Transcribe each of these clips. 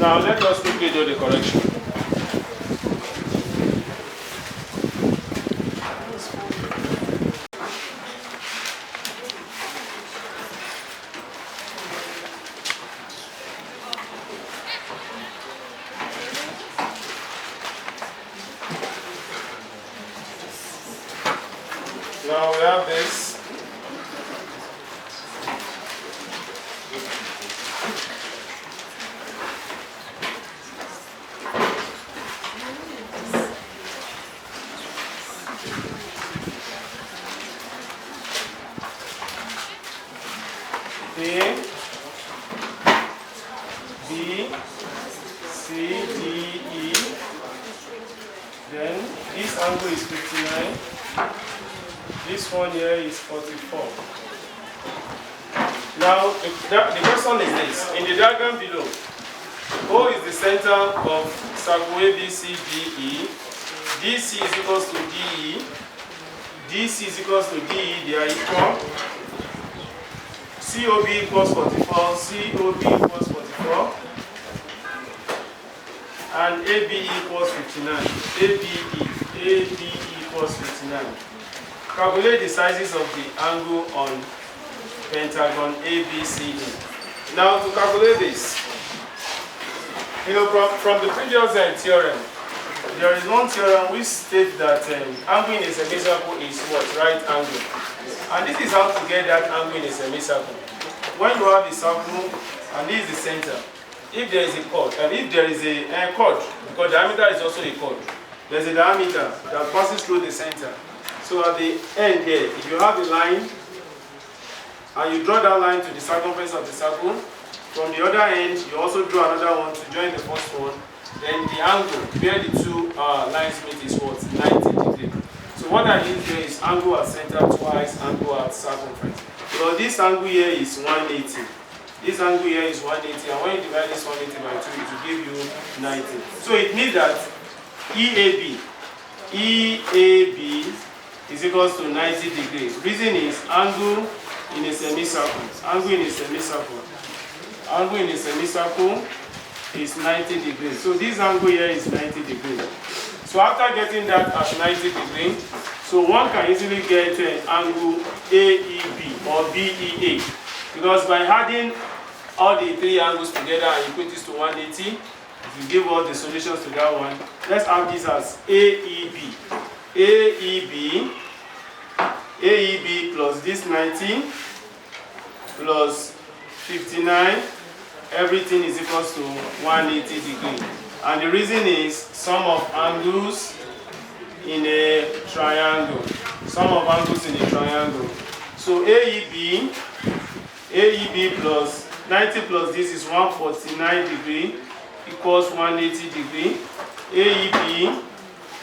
Now let us quickly do the correction. Now we have this. A, B, C, D, E. Then this angle is 59. This one here is 44. Now, the question is this. In the diagram below, O is the center of circle ABCDE. DC is equals to DE. DC is equals to DE. They are equal. COB equals 44. COB equals 44. And ABE equals 59. ABE equals 59. Calculate the sizes of the angle on pentagon ABCD. Now to calculate this, from the previous theorem, there is one theorem which states that angle in a semicircle is what? Right angle. And this is how to get that angle in a semicircle. When you have a circle and this is the center, if there is a chord, and if there is a chord, because diameter is also a chord, there's a diameter that passes through the center. So at the end here, if you have a line and you draw that line to the circumference of the circle, from the other end you also draw another one to join the first one, then the angle where the two lines meet is what? 90 degrees. So what I need here is angle at center twice angle at circumference. Because this angle here is 180. This angle here is 180, and when you divide this 180 by 2, it will give you 90. So it means that EAB is equals to 90 degrees. Reason is angle in a semicircle. Angle in a semicircle. Angle in a semicircle is 90 degrees. So this angle here is 90 degrees. So after getting that at 90 degrees, so one can easily get an angle AEB or BEA. Because by adding all the three angles together and you put this to 180, if you give all the solutions to that one, let's have this as AEB. AEB plus this 90 plus 59, everything is equal to 180 degrees. And the reason is sum of angles in a triangle. Sum of angles in a triangle. So AEB plus 90 plus this is 149 degrees equals 180 degrees. AEB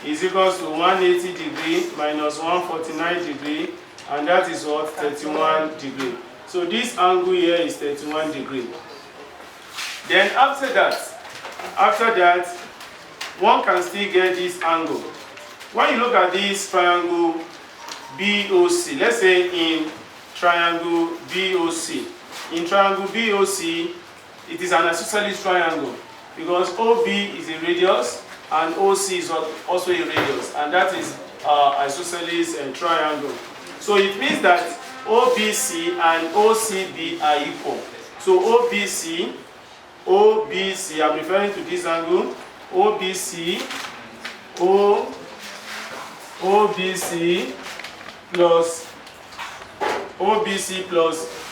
is equals to 180 degrees minus 149 degrees, and that is what? 31 degrees. So this angle here is 31 degrees. Then after that, one can still get this angle. When you look at this triangle BOC, let's say in triangle BOC. In triangle BOC, it is an isosceles triangle because OB is a radius and OC is also a radius, and that is isosceles triangle. So it means that OBC and OCB are equal. So OBC, I'm referring to this angle, OBC plus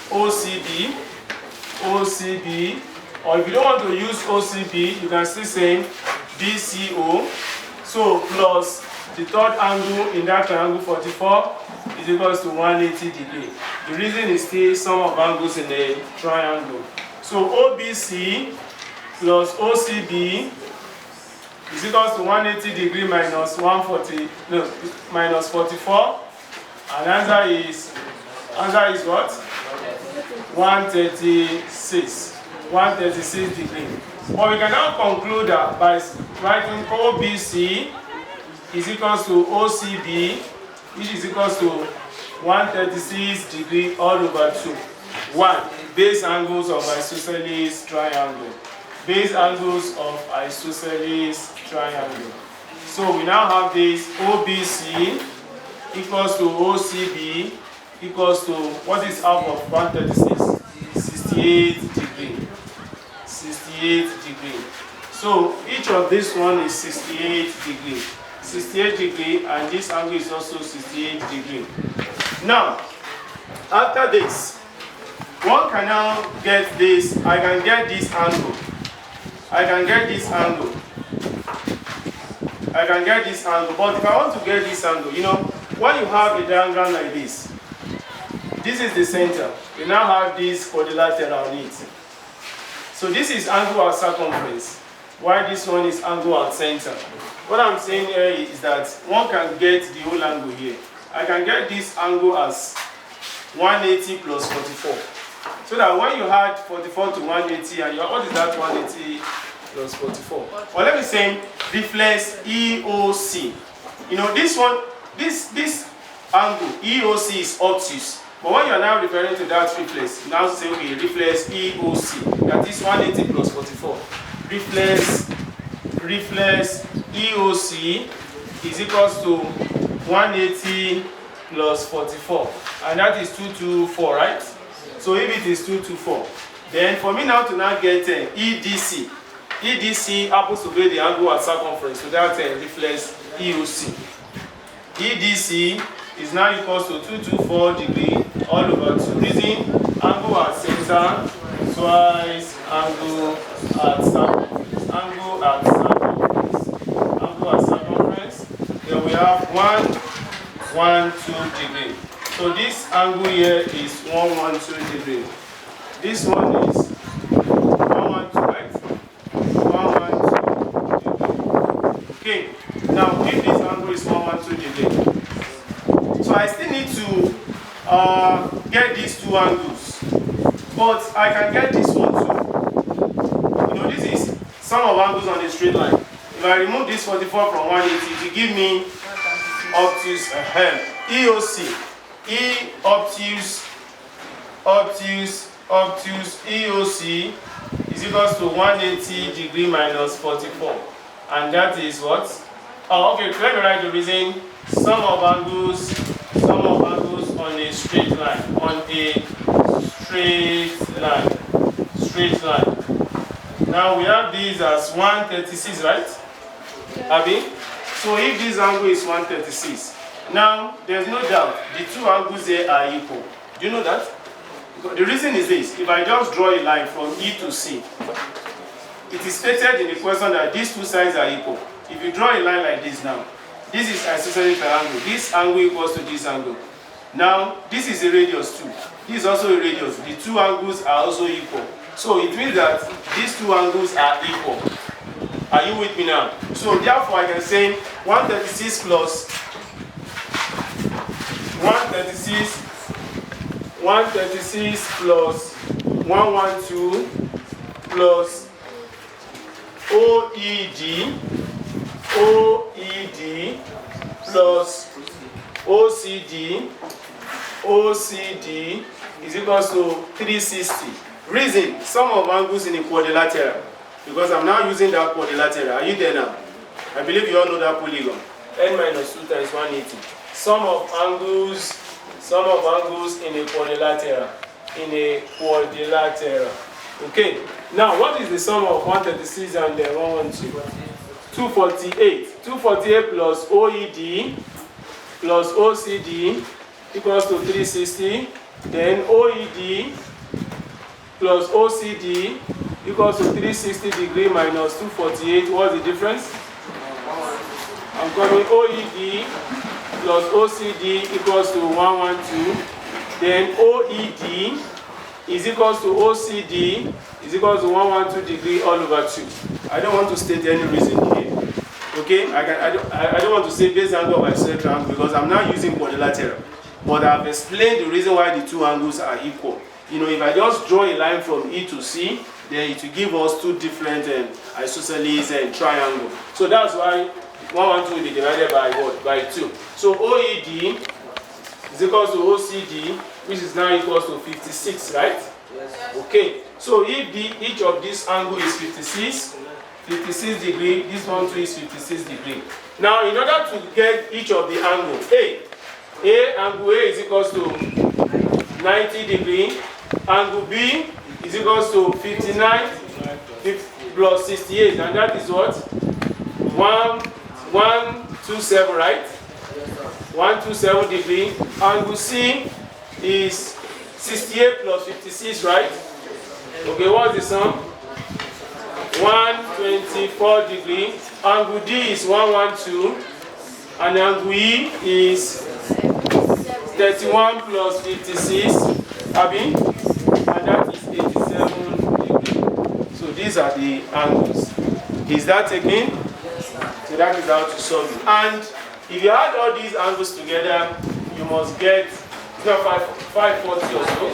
OCB, or if you don't want to use OCB, you can still say BCO. So plus the third angle in that triangle 44 is equals to 180 degrees. The reason is still sum of angles in a triangle. So OBC plus OCB is equals to 180 degrees minus 44. And answer is what? 136 degrees. But we can now conclude that by writing OBC is equals to OCB, which is equals to 136 degrees all over 2. 1. Base angles of isosceles triangle. base angles of isosceles triangle. So we now have this OBC equals to OCB equals to, what is half of 136? 68 degree. 68 degree. So each of this one is 68 degree. 68 degree, and this angle is also 68 degree. Now, after this, one can now get this. I can get this angle. I can get this angle. I can get this angle. But if I want to get this angle, you know, when you have a diagram like this is the center. You now have this quadrilateral on it. So this is angle at circumference, while this one is angle at center. What I'm saying here is that one can get the whole angle here. I can get this angle as 180 plus 44. So that when you add 44 to 180, and what is that 180 plus 44? Well, let me say reflex EOC. You know, this one, this angle EOC is obtuse. But when you are now referring to that reflex, you now say, okay, reflex EOC. That is 180 plus 44. Reflex EOC is equals to 180 plus 44. And that is 224, right? So if it is 224, then for me now to now get EDC. EDC happens to be the angle at circumference, so that's reflex EOC. EDC is now equals to 224 degree all over 2. Reason angle at center twice angle at circumference. Angle at circumference. Angle at circumference. Then we have 112 degree. So this angle here is 112 degree. This one is 112, right? 112 degree. Okay. Now if this angle is 112 degree, so I still need to get these two angles, but I can get this one too. You know, this is sum of angles on a straight line. If I remove this 44 from 180, it will give me obtuse EOC. E obtuse EOC is equals to 180 degree minus 44, and that is what? Oh, okay. Let me write the reason. Sum of angles on a straight line. Straight line. Now we have these as 136, right? Abi? So if this angle is 136, now there's no doubt the two angles there are equal. Do you know that? The reason is this: if I just draw a line from E to C, it is stated in the question that these two sides are equal. If you draw a line like this now, this is isosceles triangle. This angle equals to this angle. Now, this is a radius too. This is also a radius. The two angles are also equal. So it means that these two angles are equal. Are you with me now? So therefore, I can say 136 plus 136 plus 112 plus OED plus OCD is equals to 360. Reason, sum of angles in a quadrilateral. Because I'm now using that quadrilateral. Are you there now? I believe you all know that polygon. N minus 2 times 180. Sum of angles in a quadrilateral. Okay. Now, what is the sum of 136 and 112? 248. 248 plus OED plus OCD equals to 360. Then OED plus OCD equals to 360 degree minus 248. What's the difference? I'm coming OED plus OCD equals to 112. Then OED is equals to OCD is equals to 112 degree all over 2. I don't want to state any reason here. Okay, I don't want to say base angle of isosceles triangle because I'm now using quadrilateral. But I've explained the reason why the two angles are equal. You know, if I just draw a line from E to C, then it will give us two different isosceles and triangle. So that's why 112 will be divided by what? By 2. So OED is equals to OCD which is now equals to 56, right? Yes. Okay, so if each of this angle is 56 degree, this one too is 56 degree. Now, in order to get each of the angle, angle A is equals to 90 degree, angle B is equals to 59 plus 68, and that is what? 127, right? 127 degree. Angle C is 68 plus 56, right? Okay, what's the sum? 124 degree. Angle D is 112, and angle E is 31 plus 56, Abi, and that is 87 degree. So these are the angles. Is that taken? So that is how to solve it. And if you add all these angles together, you must get 540 or so.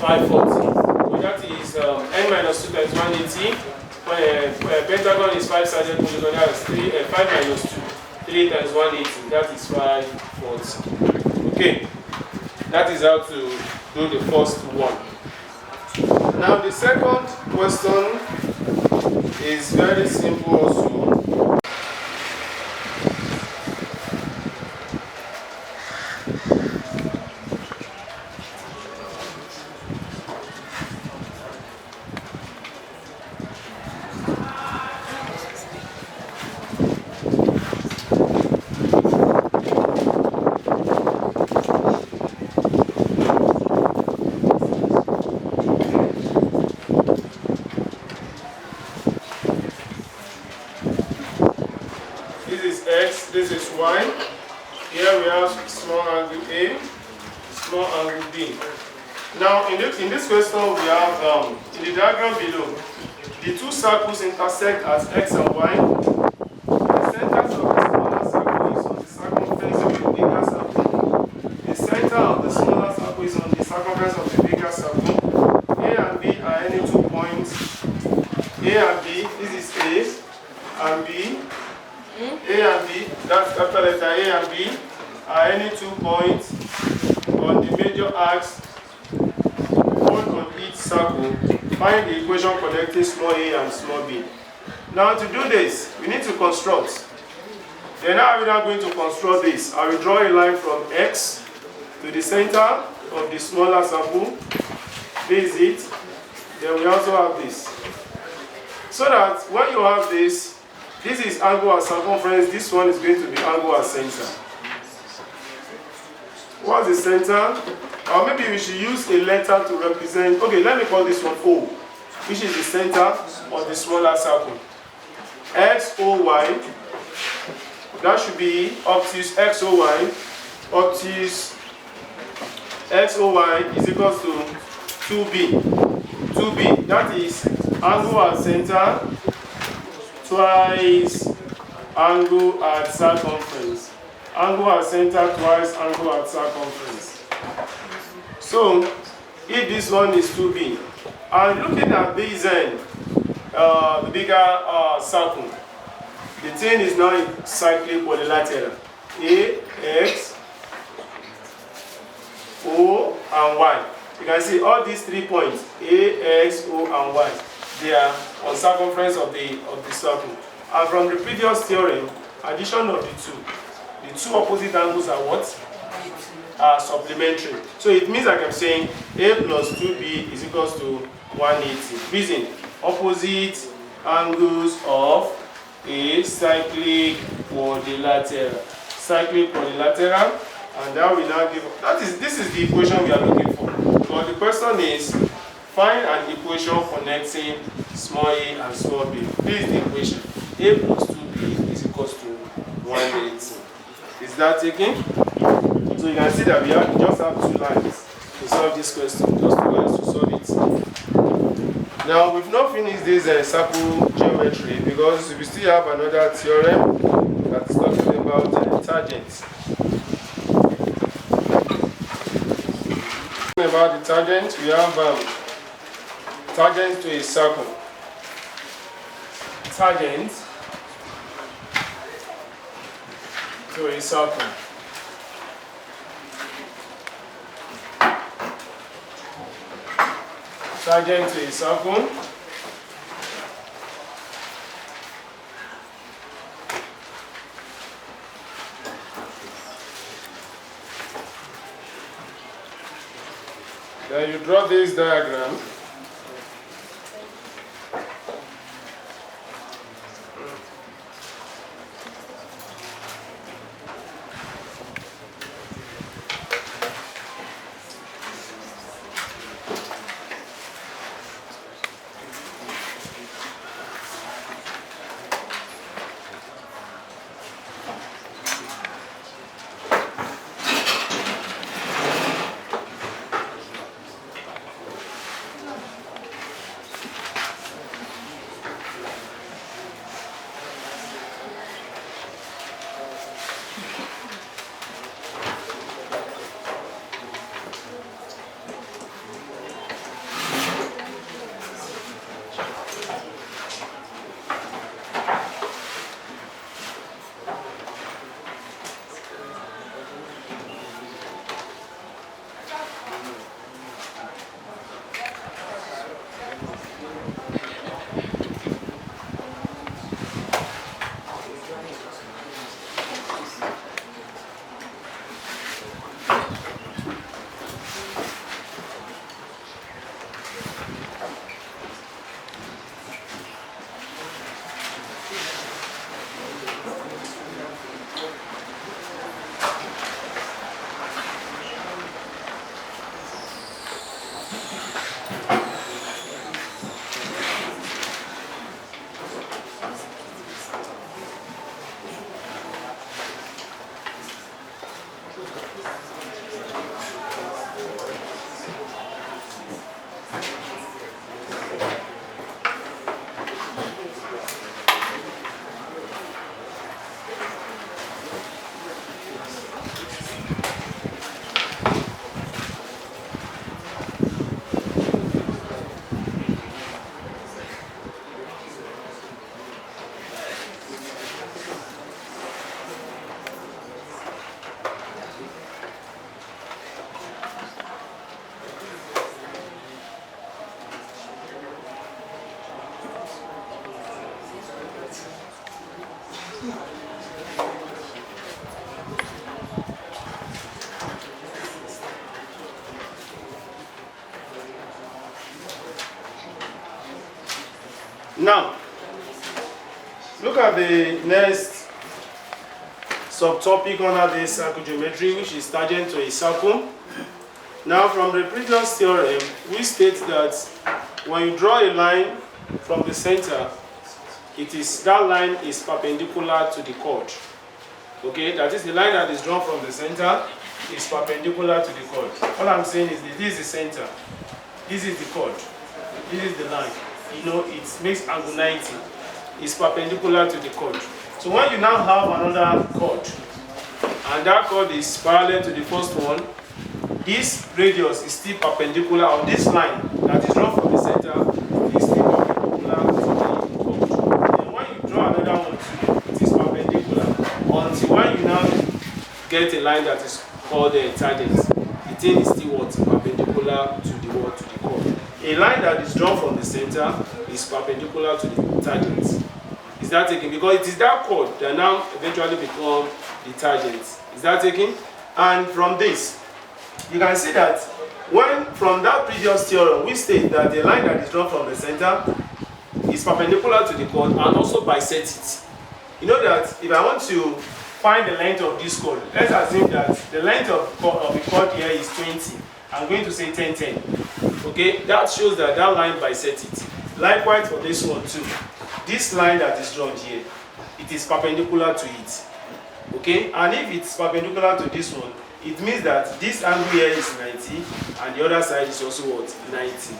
540. So that is n minus 2 times 180. Pentagon is 5 sided polygon. That is 5 minus 2. 3 times 180. That is 540. Okay. That is how to do the first one. Now the second question is very simple also. This is y. Here we have small angle A, small angle B. Now in this question we have in the diagram below, the two circles intersect as x and y. The centers of the smaller circle is on the circumference of the bigger circle. The center of the smaller circle is on the circumference of the bigger circle. A and B are any 2 points. A and B, this is A and B. A and B, that's capital letter A and B, are any 2 points on the major axis, one on each circle. Find the equation connecting small a and small b. Now to do this, we need to construct. Then how are we now going to construct this? I will draw a line from X to the center of the smaller circle. This is it. Then we also have this. So that when you have this, this is angle at circumference, this one is going to be angle at center. What's the center? Or maybe we should use a letter to represent, okay, let me call this one O, which is the center of the smaller circle. XOY, that should be obtuse XOY, obtuse XOY is equal to 2B. 2B, that is angle at center twice angle at circumference. Angle at center twice angle at circumference. So, if this one is 2B, and looking at this end, the bigger circle, the thing is now cyclic quadrilateral. A, X, O, and Y. You can see all these 3 points, A, X, O, and Y. They are on circumference of the circle. And from the previous theorem, addition of the two opposite angles are what? Are supplementary. So it means like I'm saying A plus 2B is equals to 180. Reason, opposite angles of a cyclic quadrilateral. Cyclic quadrilateral, and that will now give, this is the equation we are looking for. But the question is, find an equation connecting small a and small b. This is the equation. A plus 2b is equals to 180. Is that taken? So you can see that we just have 2 lines to solve this question. Just 2 lines to solve it. Now we've not finished this circle geometry because we still have another theorem that is talking about tangents. About the tangent, we have tangent to a circle. Tangent to a circle. tangent to a circle. Then you draw this diagram. Now, look at the next subtopic under this circle geometry, which is tangent to a circle. Now, from the previous theorem, we state that when you draw a line from the center, that line is perpendicular to the chord. Okay, that is the line that is drawn from the center is perpendicular to the chord. All I'm saying is that this is the center, this is the chord, this is the line. You know, it makes angle 90. It's perpendicular to the chord. So when you now have another chord, and that chord is parallel to the first one, this radius is still perpendicular, or this line that is drawn from the center is still perpendicular to the chord. And when you draw another one too, it is perpendicular until when you now get a line that is called a tangent, the thing is still what? Perpendicular to the what? To the chord. A line that is drawn from the center is perpendicular to the tangent. Is that taken? Because it is that chord that now eventually become the tangent. Is that taken? And from this, you can see that when from that previous theorem, we state that the line that is drawn from the center is perpendicular to the chord and also bisect it. You know that if I want to find the length of this chord, let's assume that the length of the chord here is 20. I'm going to say 10, 10. Okay, that shows that that line bisects it. Likewise for this one too. This line that is drawn here, it is perpendicular to it. Okay, and if it's perpendicular to this one, it means that this angle here is 90 and the other side is also what? 90.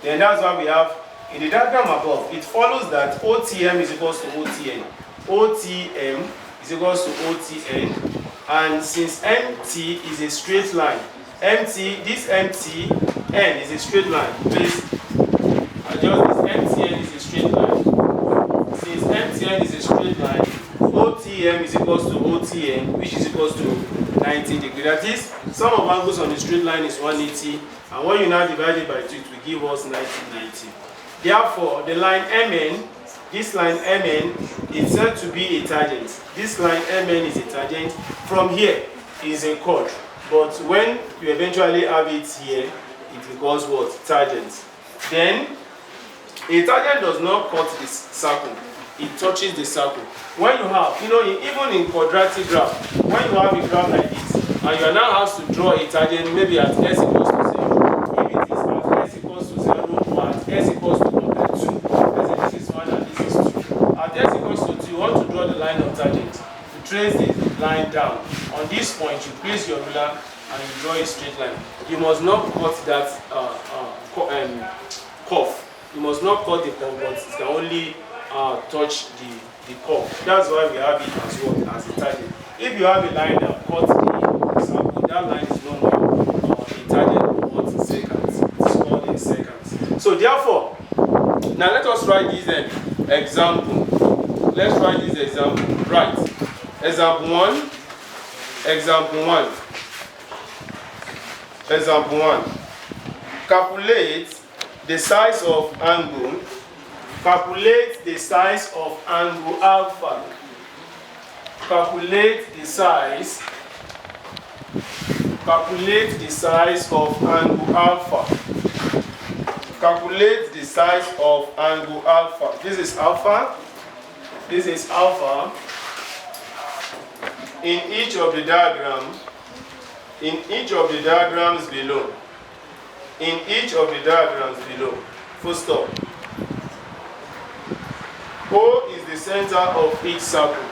Then that's why we have in the diagram above, it follows that OTM is equals to OTN. OTM is equals to OTN, and since MT is a straight line, this MTN is a straight line. Please adjust this. MTN is a straight line. Since MTN is a straight line, OTM is equals to OTM, which is equals to 90 degrees. That is, sum of angles on the straight line is 180, and when you now divide it by 2, it will give us 90. Therefore, the line MN, this line MN is said to be a tangent. This line MN is a tangent. From here is a chord, but when you eventually have it here, it becomes what? Tangent. Then, a tangent does not cut this circle. It touches the circle. When you have, even in quadratic graph, when you have a graph like this, and you are now asked to draw a tangent, maybe at s equals to 0, if it is at s equals to 0 or at s equals to 2, let's say this is 1 and this is 2. At s equals to 2, you want to draw the line of tangent. You trace the line down. On this point, you place your ruler and you draw a straight line. You must not cut that curve. You must not cut the curve, but it can only touch the curve. That's why we have it as what? As a tangent. If you have a line that cuts the circle, that line is no more a tangent of what? Seconds. It's called in seconds. So therefore, now let us write this example. Let's write this example. Right. Example 1. Example 1. Example 1. Calculate the size of angle. Calculate the size of angle alpha. Calculate the size. Calculate the size of angle alpha. Calculate the size of angle alpha. This is alpha. This is alpha. In each of the diagrams below. In each of the diagrams below. Full stop. O is the center of each circle.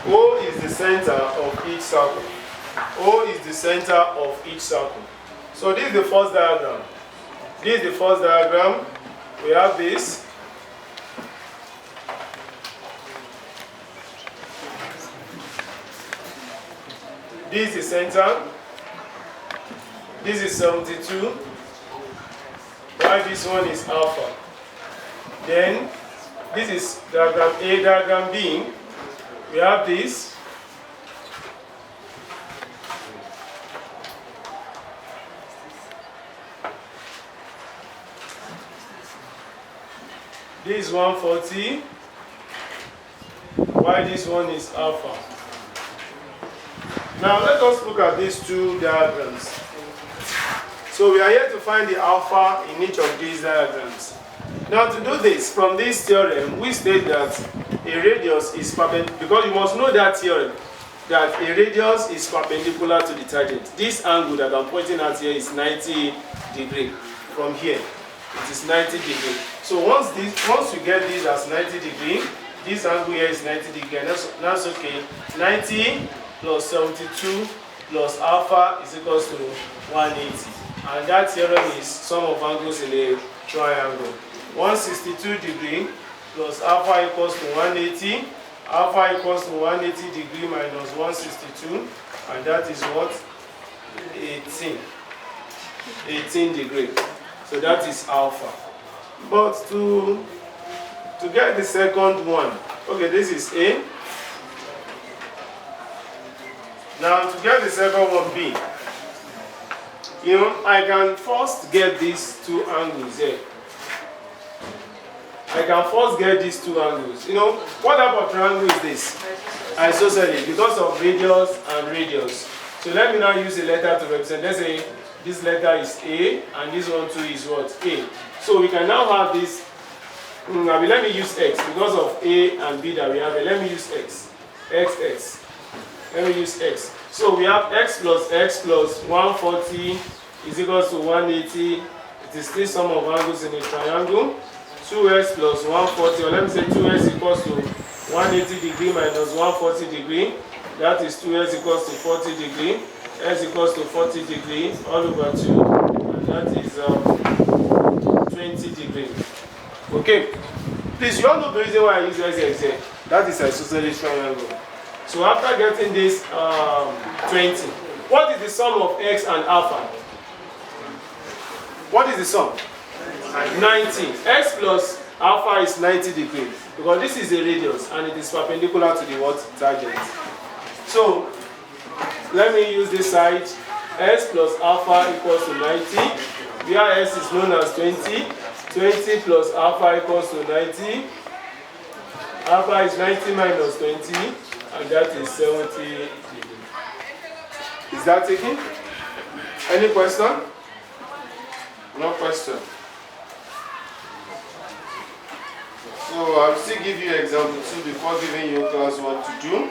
O is the center of each circle. O is the center of each circle. So this is the first diagram. This is the first diagram. We have this. This is the center. This is 72. While this one is alpha. Then this is diagram A, diagram B. We have this. This is 140. While this one is alpha. Now let us look at these two diagrams. So we are here to find the alpha in each of these diagrams. Now to do this, from this theorem, we state that a radius is perpendicular, because you must know that theorem, that a radius is perpendicular to the tangent. This angle that I'm pointing at here is 90 degrees. From here, it is 90 degrees. So once you get this as 90 degrees, this angle here is 90 degrees, and that's okay. 90 plus 72 plus alpha is equals to 180. And that theorem is sum of angles in a triangle. 162 degrees plus alpha equals to 180. Alpha equals to 180 degrees minus 162. And that is what? 18 degrees. So that is alpha. But to get the second one, okay, this is A. Now to get the second one, B. I can first get these two angles here. I can first get these two angles. What type of triangle is this? Isosceles, because of radius and radius. So let me now use a letter to represent. Let's say this letter is A, and this one too is what? A. So we can now have this. Let me use X because of A and B that we have. Let me use X. X. Let me use X. So we have X plus 140 is equals to 180. It is still sum of angles in a triangle. 2x plus 140, or let me say 2x equals to 180 degrees minus 140 degrees. That is 2x equals to 40 degrees. S equals to 40 degrees all over 2. And that is 20 degrees. Okay. Please, you all know the reason why I use X here. That is isosceles triangle. So after getting this 20, what is the sum of X and alpha? What is the sum? 90. X plus alpha is 90 degrees because this is a radius and it is perpendicular to the what? Tangent. So let me use this side. S plus alpha equals to 90, where S is known as 20. 20 plus alpha equals to 90. Alpha is 90 minus 20, and that is 70 degrees. Is that taken? Any question? No question. So I'll still give you example 2 before giving you class what to do.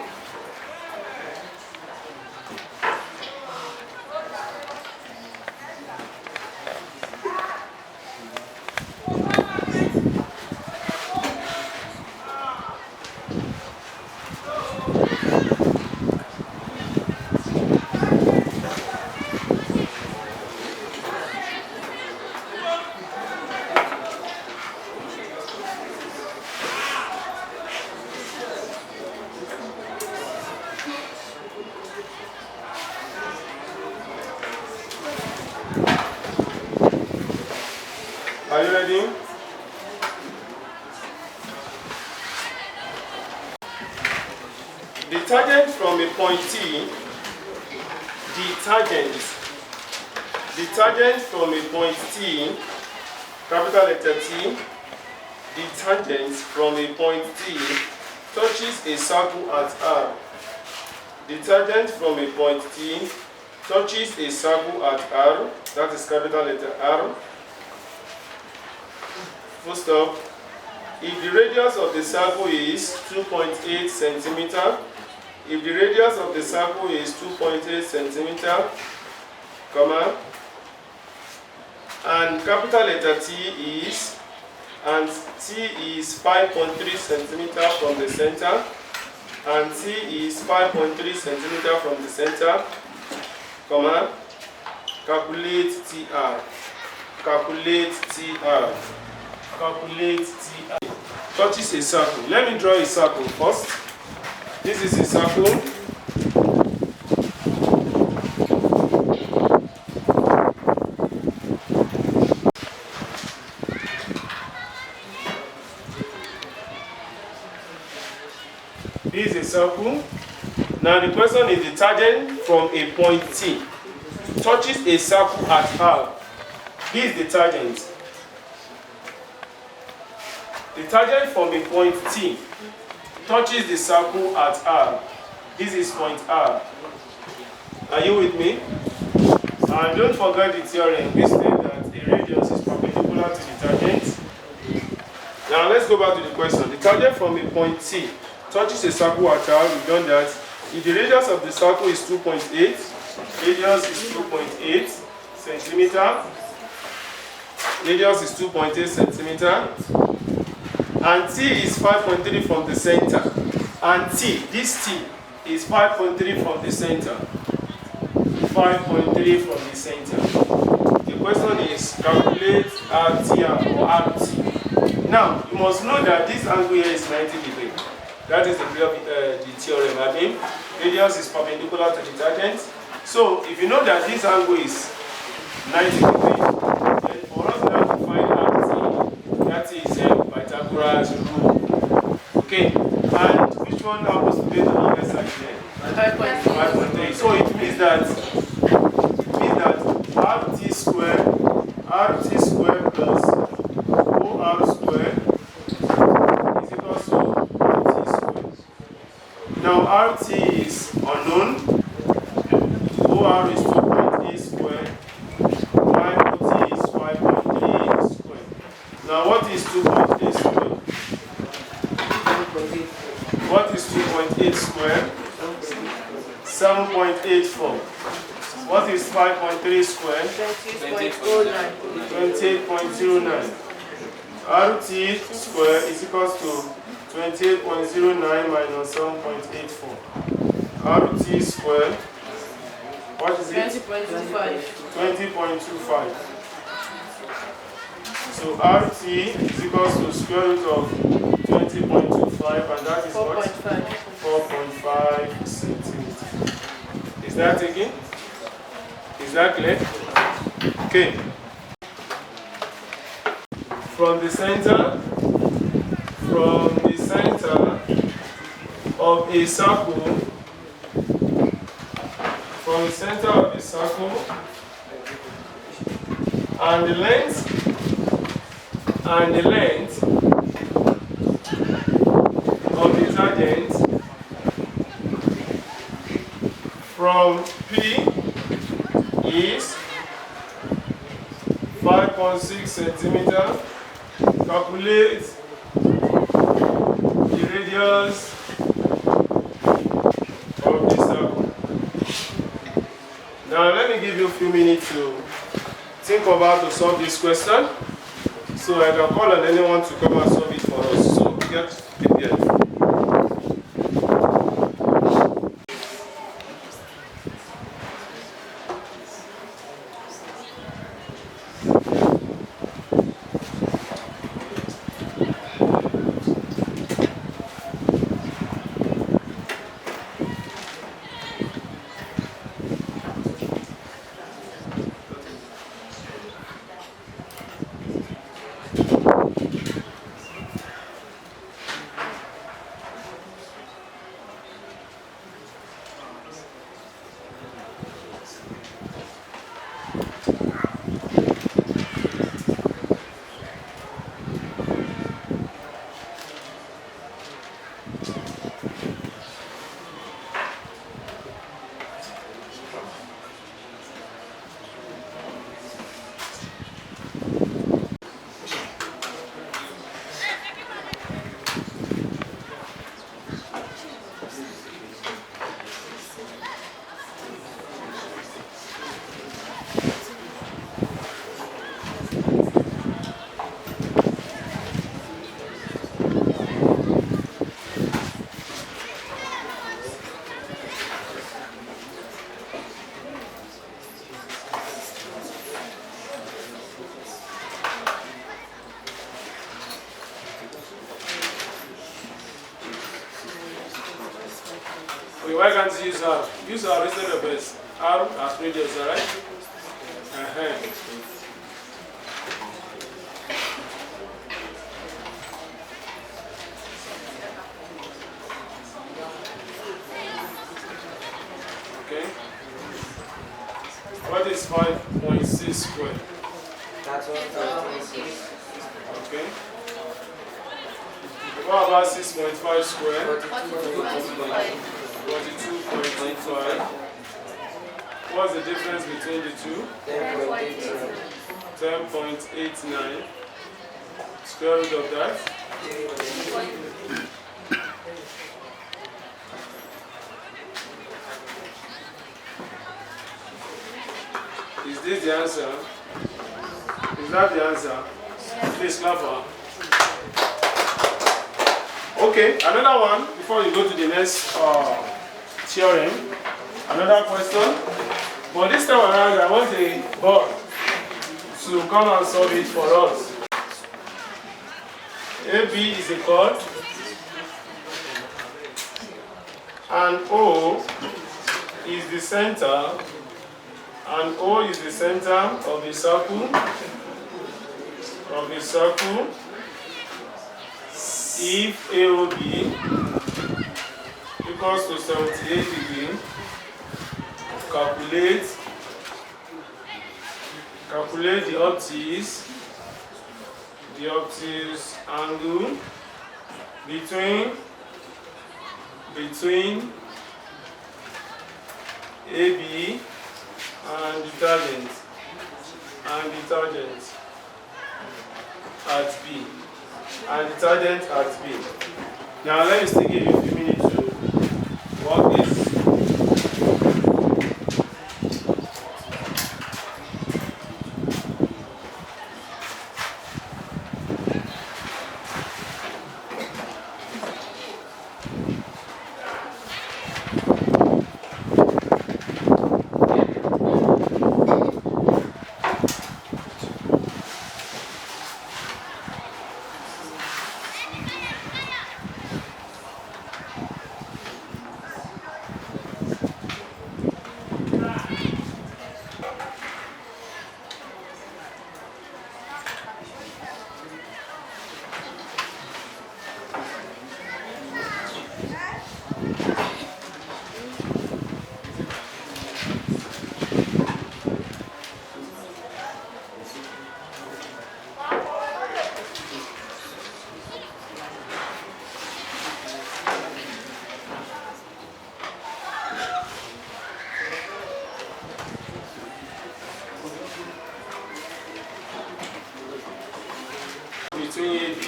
Are you ready? The tangent from a point T, the tangent from a point T, capital letter T, the tangent from a point T touches a circle at R. The tangent from a point T touches a circle at R, that is capital letter R. Full stop. If the radius of the circle is 2.8 centimeter, if the radius of the circle is 2.8 centimeter, comma, and capital letter T is, and T is 5.3 centimeter from the center, and T is 5.3 centimeter from the center, comma, calculate TR, calculate TR. Calculate TR. Touches a circle. Let me draw a circle first. This is a circle. This is a circle. Now the question is the tangent from a point T touches a circle at R. This is the tangent. The tangent from a point T touches the circle at R. This is point R. Are you with me? And don't forget the theorem which says that a radius is perpendicular to the tangent. Now let's go back to the question. The tangent from a point T touches a circle at R. We've done that. If the radius of the circle is 2.8, radius is 2.8 centimeter. Radius is 2.8 centimeter. And T is 5.3 from the center. And this T is 5.3 from the center. 5.3 from the center. The question is calculate RTR or RT. Now, you must know that this angle here is 90 degrees. That is the theorem. I mean, radius is perpendicular to the tangent. So, if you know that this angle is 90 degrees, then for us now to find RT, that is Pythagoras rule. Okay, and which one happens to be the longest side here? 5.3. So it means that RT square plus OR square is equal to T square. Now RT is unknown, OR is 2.8 square, while OT is 5.3 square. Now what is 2.8 square? What is 2.8 square? 7.84. What is 5.3 square? 28.09. RT square is equal to 28.09 minus 7.84. RT square, what is it? 20.25. 20.25. So RT is equal to square root of 20.25, and that is 4.5. 4.5 centimeters. Is that taken? Is that clear? Okay. From the center, from the center of a circle, from the center of the circle, and the length of the tangent from P is 5.6 centimeter. Calculate the radius of the circle. Now let me give you a few minutes to think of how to solve this question. So I can call on anyone to come and solve it for us. So get prepared. Why can't you use R? Use R instead of S. R as radius, alright? Okay. What is 5.6 squared? That's 1.6. Okay. What about 6.5 squared? 42.25. What's the difference between the two? 10.89. Square root of that? Is this the answer? Is that the answer? Please clap for her. Okay, another one before you go to the next theorem. Another question. But this time around, I want a board to come and solve it for us. AB is a chord, and O is the center, and O is the center of the circle. If AOB equals to 78 degrees, calculate the obtuse angle between AB and the tangent at B. Now let me still give you a few minutes to work this.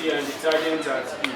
AB and the tangent at B.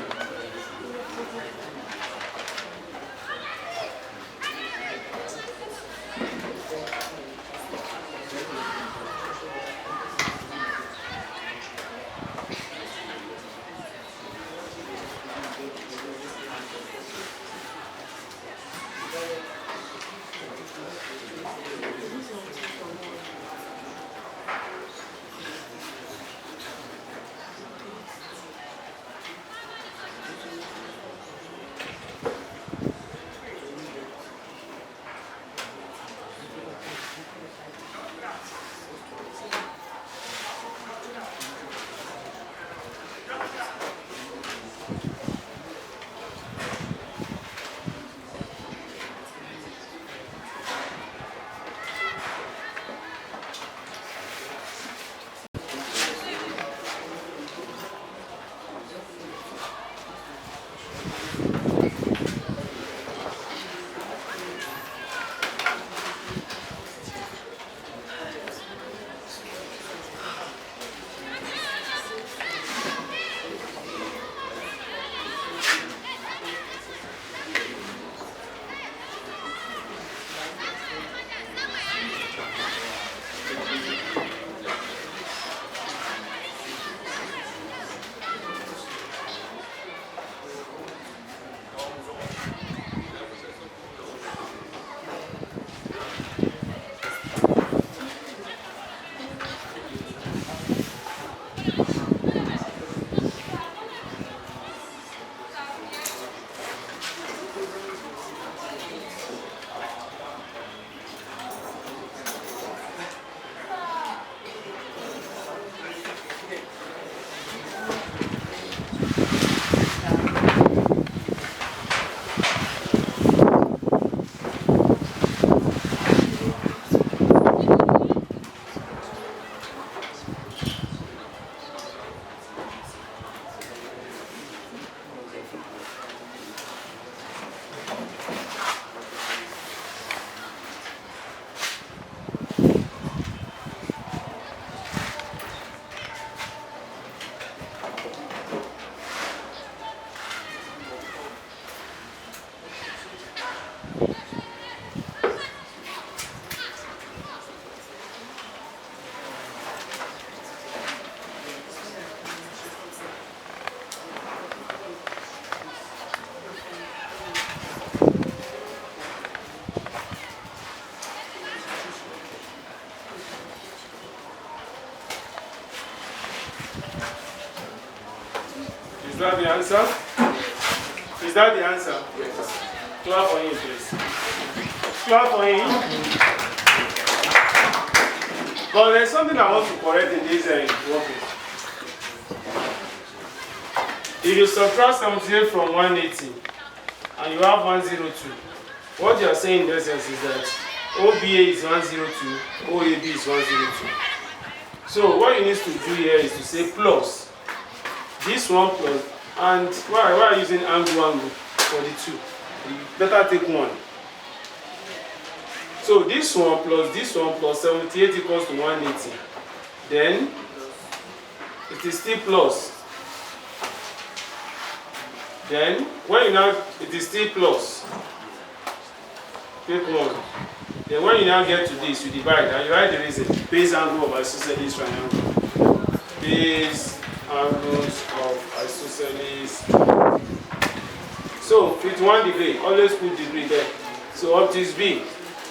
Is that the answer? Is that the answer? Yes. Clap for him, please. Clap for him. But there's something I want to correct in this working. If you subtract 78 from 180 and you have 102, what you are saying in essence is that OBA is 102, OAB is 102. So what you need to do here is to say plus. This one plus, and why are you using angle for the two? You better take one. So this one plus 78 equals to 180. Then it is still plus. Then when you now it is still plus. Take one. Then when you now get to this, you divide and you write the reason. Base angle of isosceles triangle. Base angles of isosceles. So 51 degree, always put degree there. So up to is B.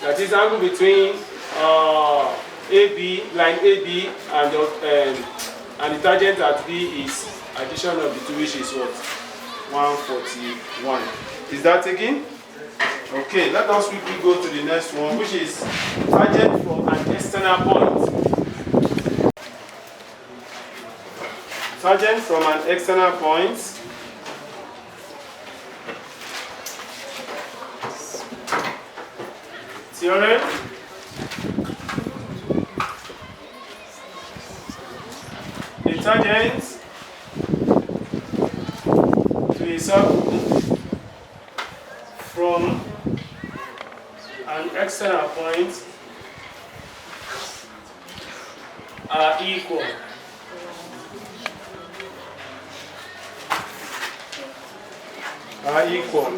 That is angle between AB, line AB and the tangent at B is addition of the two, which is what? 141. Is that taken? Okay, let us quickly go to the next one, which is tangent from an external point. Tangent from an external point. Theorem. The tangent to a circle from an external point are equal. are equal.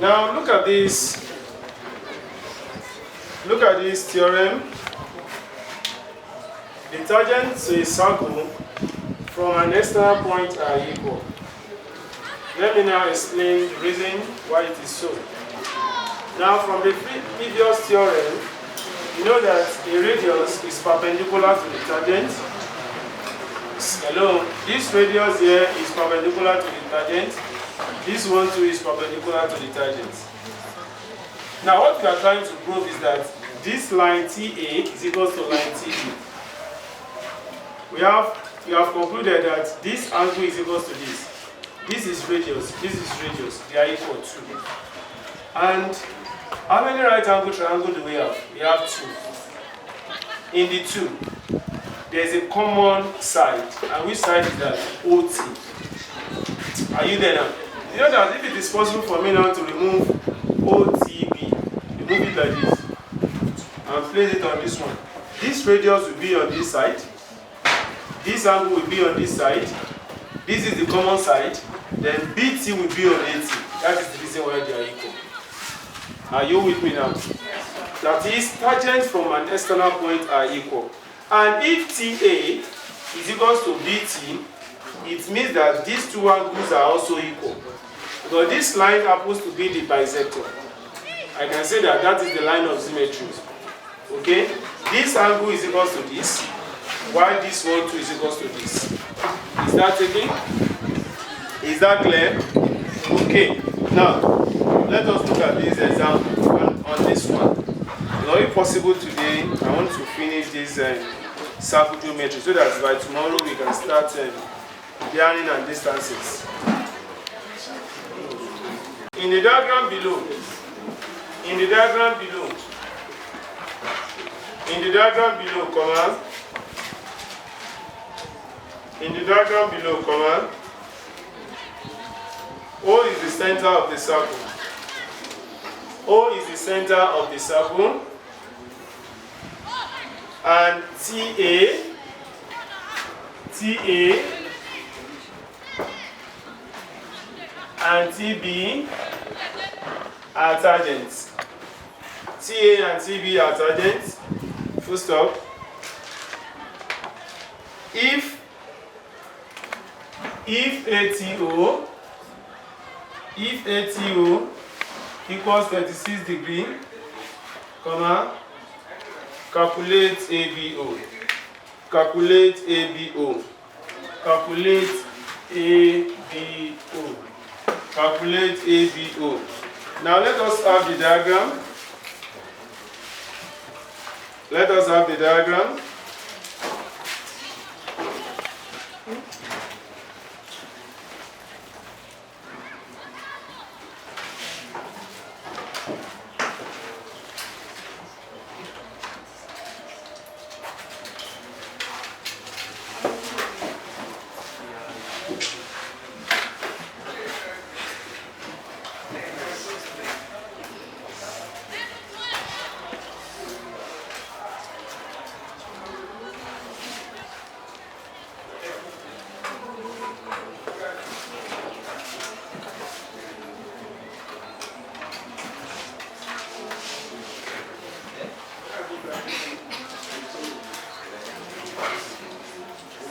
Now look at this. Look at this theorem. The tangents to a circle from an external point are equal. Let me now explain the reason why it is so. Now from the previous theorem, you know that a radius is perpendicular to the tangent. Hello, this radius here is perpendicular to the tangent. This one too is perpendicular to the tangent. Now what we are trying to prove is that this line TA is equal to line TB. We have concluded that this angle is equal to this. This is radius, they are equal to. And how many right angle triangles do we have? We have two. In the two, there is a common side. And which side is that? OT. Are you there now? You know that if it is possible for me now to remove OTB, remove it like this, and place it on this one. This radius will be on this side. This angle will be on this side. This is the common side. Then BT will be on AT. That is the reason why they are equal. Are you with me now? That is, tangents from an external point are equal. And if TA is equal to BT, it means that these two angles are also equal. Because this line happens to be the bisector. I can say that that is the line of symmetry. Okay? This angle is equal to this, while this one too is equal to this. Is that okay? Is that clear? Okay. Now, let us look at this example on this one. It's not possible today. I want to finish this circle geometry so that by tomorrow we can start bearing and distances. In the diagram below, O is the center of the circle. O is the center of the circle. And TA and TB are tangents. TA and TB are tangents. Full stop. If ATO equals 36 degrees, comma, calculate ABO. Calculate ABO. Calculate ABO. Calculate ABO. Now let us have the diagram. Let us have the diagram.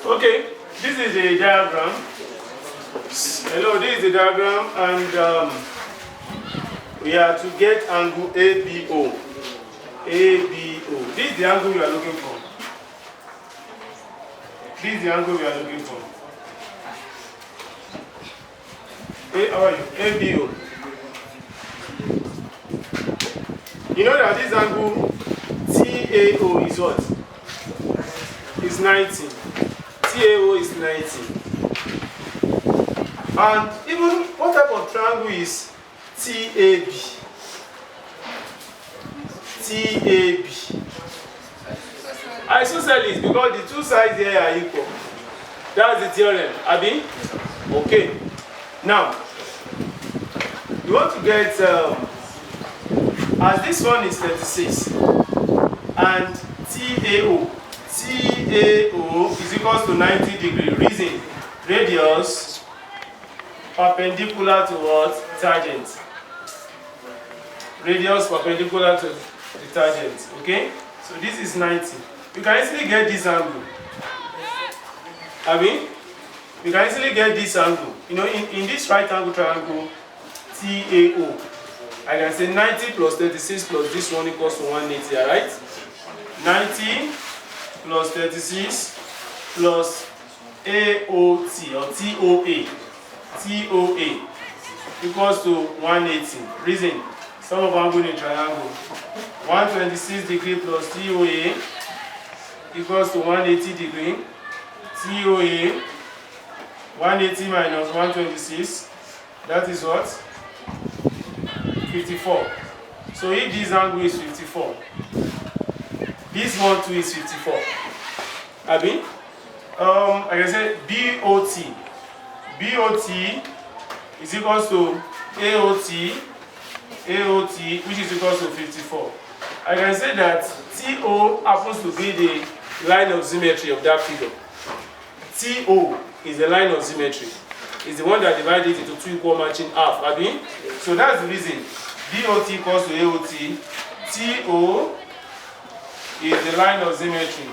Okay, this is the diagram. Hello, this is the diagram, and We are to get angle ABO. ABO. This is the angle we are looking for. This is the angle we are looking for. How are you? ABO. You know that this angle TAO is what? Is 90. TAO is 90. And even what type of triangle is TAB? TAB. Isosceles, because the two sides here are equal. That's the theorem. Abi? Okay. Now, you want to get, as this one is 36, and TAO is equals to 90 degree. Reason, radius perpendicular to what? Tangent. Radius perpendicular to the tangent. Okay? So this is 90. You can easily get this angle. Abi? You can easily get this angle. You know, in this right angle triangle, TAO, I can say 90 plus 36 plus this one equals to 180, alright? 90 plus 36 plus AOT or TOA equals to 180. Reason, sum of angle in triangle. 126 degree plus TOA equals to 180 degree. TOA 180 minus 126, that is what? 54. So if this angle is 54, this one too is 54. Abi? I can say BOT. BOT is equals to AOT, which is equals to 54. I can say that TO happens to be the line of symmetry of that figure. TO is the line of symmetry. It's the one that divides it into two equal matching half. Abi? So that's the reason. BOT equals to AOT. TO is the line of symmetry.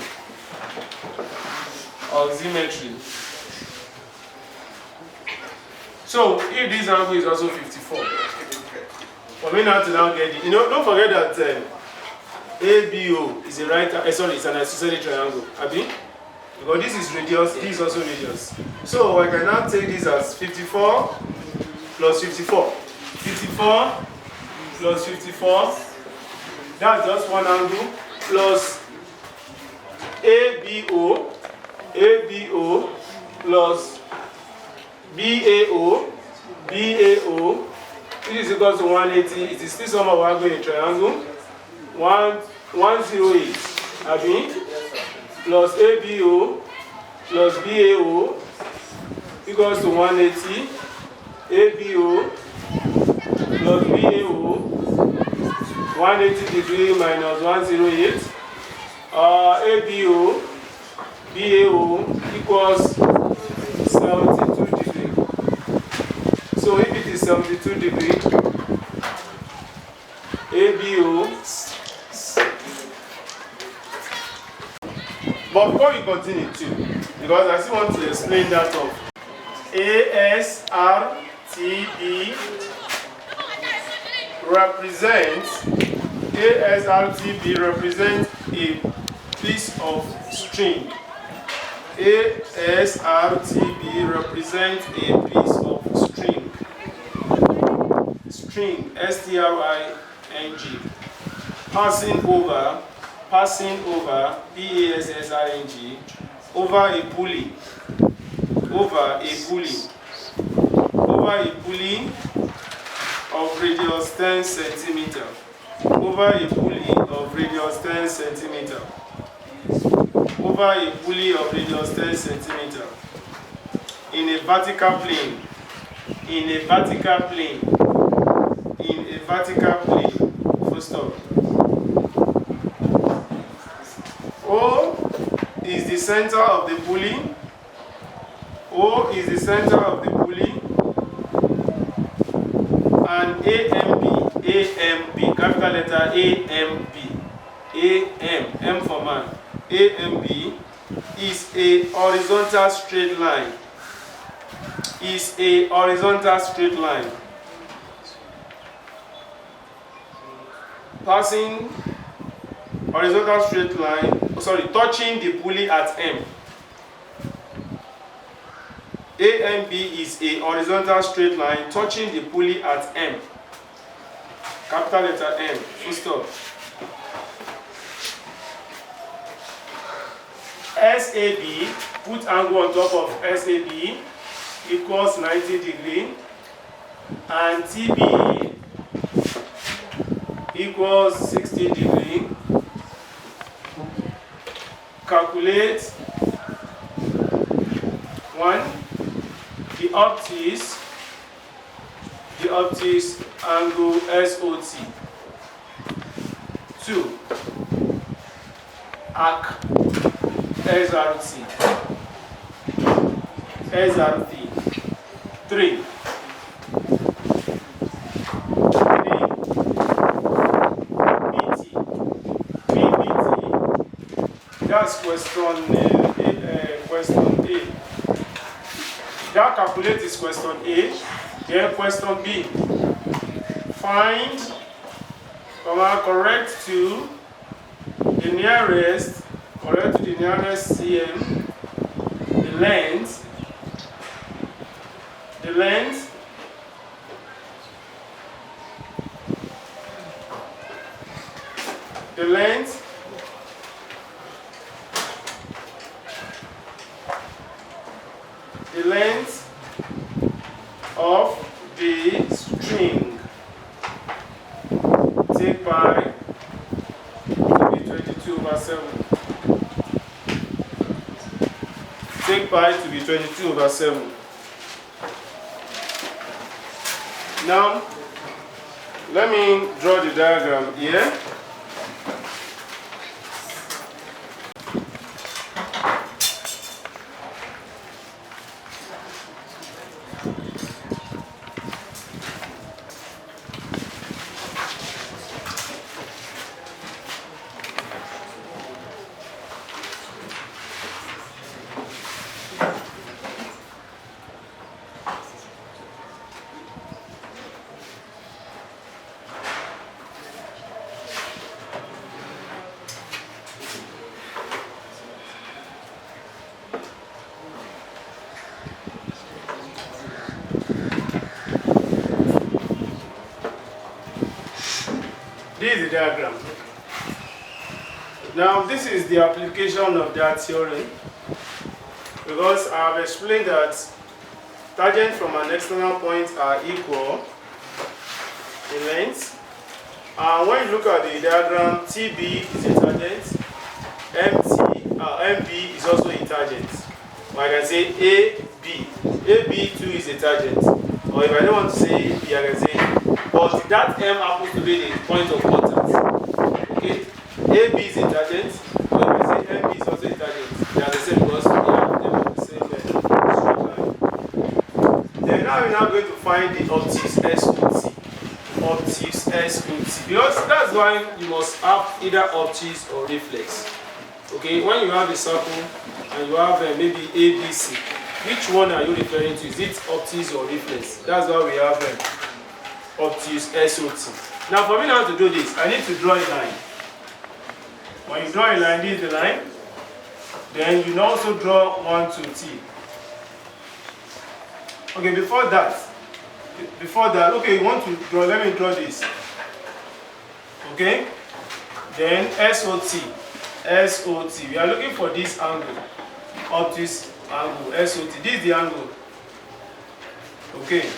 So if this angle is also 54, for me now to now get it, you know, don't forget that ABO is a right, sorry, it's an isosceles triangle. Abi? Because this is radius, this is also radius. So I can now take this as 54 plus 54. 54 plus 54, that's just one angle, plus ABO plus BAO, which is equal to 180. It is still sum of angle in triangle. 108, Abi? Plus ABO plus BAO equals to 180. ABO plus BAO 180 degree minus 108. ABO BAO equals 72 degree. So if it is 72 degree, ABO. But before we continue too, because I still want to explain that of ASRTB represents a piece of string. ASRTB represents a piece of string. String, STRING, passing over, PASSRING, over a pulley, of radius 10 centimeter, over a pulley of radius 10 centimeter, in a vertical plane, full stop. O is the center of the pulley. And AMB, capital letter AMB, M for man. AMB is a horizontal straight line. passing horizontal straight line, touching the pulley at M. AMB is a horizontal straight line touching the pulley at M. Capital letter M, full stop. SAB, put angle on top of SAB, equals 90 degree, and TB equals 60 degree. Calculate 1. The optics angle SOT. 2. Arc SRT. 3. BT. That's question A. That calculate is question A. Then question B. Find, correct to the nearest CM, the length of the string. Take pi to be 22/7. Take pi to be 22/7. Now, let me draw the diagram here. This is the diagram. Now, this is the application of that theorem, because I have explained that tangents from an external point are equal in length. And when you look at the diagram, TB is a tangent, MB is also a tangent. Or I can say AB. AB too is a tangent. Or if I don't want to say AB, I can say, but that M happens to be the point of contact. Okay? AB is a tangent, but if I say MB is also a tangent, they are the same because we have them on the same straight line. Then now we're now going to find the optics SOT. Optics SOT. Because that's why you must have either optics or reflex. Okay, when you have a circle and you have maybe ABC, which one are you referring to? Is it optics or reflex? That's why we have optics SOT. Now for me now to do this, I need to draw a line. When you draw a line, this is the line. Then you also draw 1 to T. Okay, before that, okay, you want to draw, let me draw this. Okay? Then SOT. We are looking for this angle. Optics angle, SOT. This is the angle. Okay.